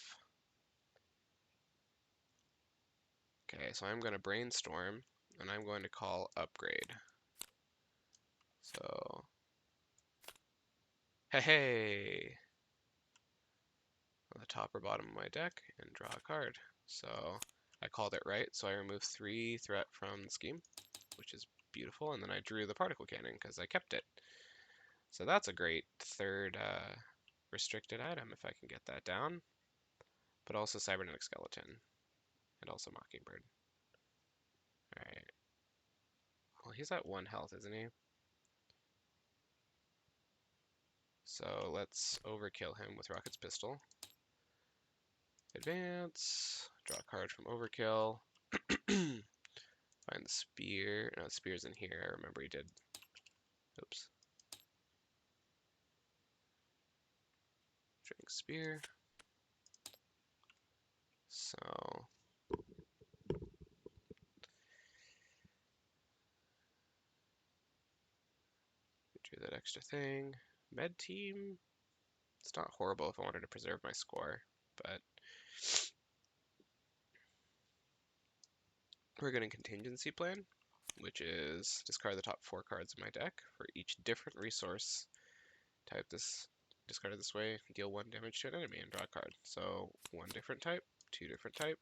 Okay, so I'm going to brainstorm, and I'm going to call upgrade. So, hey, on the top or bottom of my deck, and draw a card. So I called it right, so I removed 3 threat from the scheme, which is beautiful, and then I drew the particle cannon because I kept it. So that's a great third restricted item if I can get that down. But also Cybernetic Skeleton, and also Mockingbird. Alright. Well, he's at 1 health, isn't he? So let's overkill him with Rocket's Pistol. Advance, draw a card from overkill. Find the spear. No, the spear's in here. I remember he did. Oops. Drang spear. So do that extra thing. Med team. It's not horrible if I wanted to preserve my score, but we're going to contingency plan, which is discard the top 4 cards of my deck for each different resource type. This discarded this way, deal 1 damage to an enemy and draw a card. So 1 different type, 2 different type.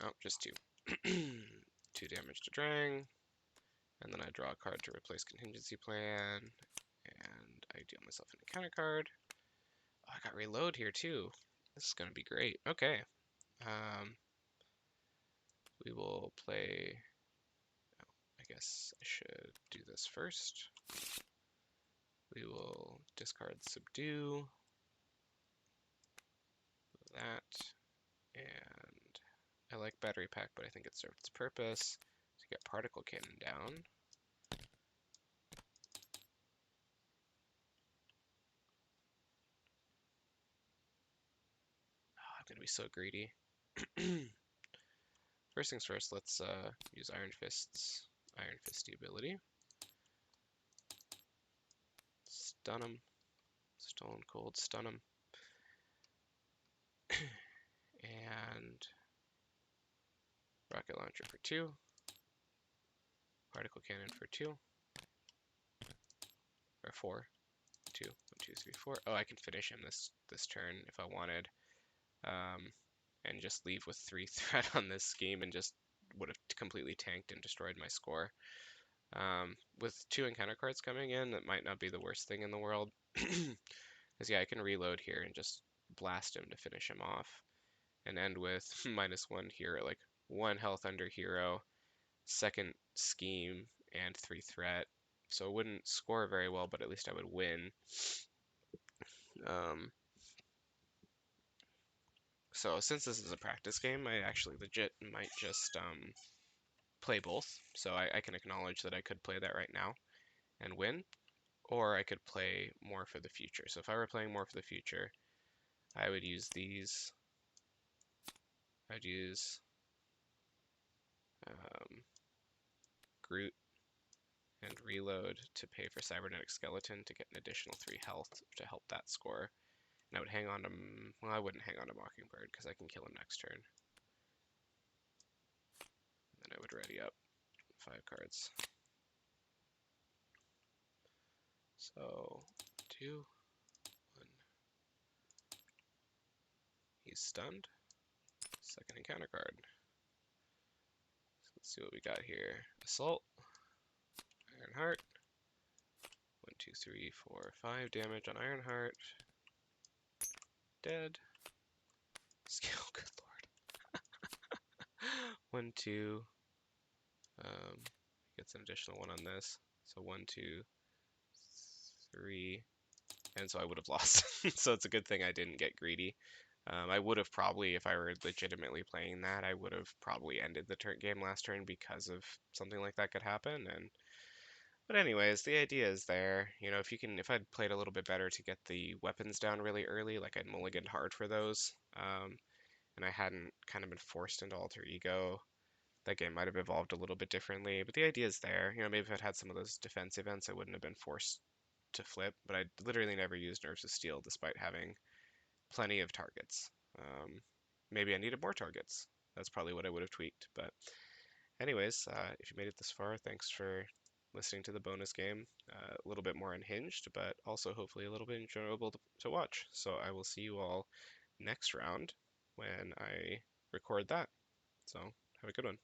Oh, just 2. 2 damage to Drang, and then I draw a card to replace contingency plan, and I deal myself an encounter card. Oh, I got reload here too. This is going to be great. Okay. We will play. Oh, I guess I should do this first. We will discard Subdue. That. And I like Battery Pack, but I think it served its purpose to get Particle Cannon down. Oh, I'm going to be so greedy. First things first, let's use Iron Fist's Iron Fisty ability. Stun him. Stone Cold, stun him. And Rocket Launcher for 2. Particle Cannon for 2. Or 4. 2. 1, 2, 3, 4. Oh, I can finish him this turn if I wanted. And just leave with 3 threat on this scheme and just would have completely tanked and destroyed my score. With 2 encounter cards coming in, that might not be the worst thing in the world. Because yeah, I can reload here and just blast him to finish him off. and end with -1 hero, like 1 health under hero, second scheme, and 3 threat. So it wouldn't score very well, but at least I would win. Um, so since this is a practice game, I actually legit might just play both. So I can acknowledge that I could play that right now and win, or I could play more for the future. So if I were playing more for the future, I would use these. I'd use Groot and Reload to pay for Cybernetic Skeleton to get an additional 3 health to help that score. And I would hang on to, well, I wouldn't hang on to Mockingbird because I can kill him next turn. And then I would ready up 5 cards. So, 2, 1. He's stunned. Second encounter card. So let's see what we got here. Assault. Ironheart. 1, 2, 3, 4, 5 damage on Ironheart. Dead. Skill, good lord. 1, 2. Gets an additional 1 on this. So 1, 2, 3. And so I would have lost. So it's a good thing I didn't get greedy. I would have probably, if I were legitimately playing that, I would have probably ended the game last turn because of something like that could happen. But anyways, the idea is there. You know, if I'd played a little bit better to get the weapons down really early, like I'd mulliganed hard for those, and I hadn't kind of been forced into alter ego, that game might have evolved a little bit differently. But the idea is there. You know, maybe if I'd had some of those defense events, I wouldn't have been forced to flip. But I literally never used Nerves of Steel despite having plenty of targets. Maybe I needed more targets. That's probably what I would have tweaked. But anyways, if you made it this far, thanks for listening to the bonus game. A little bit more unhinged, but also hopefully a little bit enjoyable to watch. So I will see you all next round when I record that. So have a good one.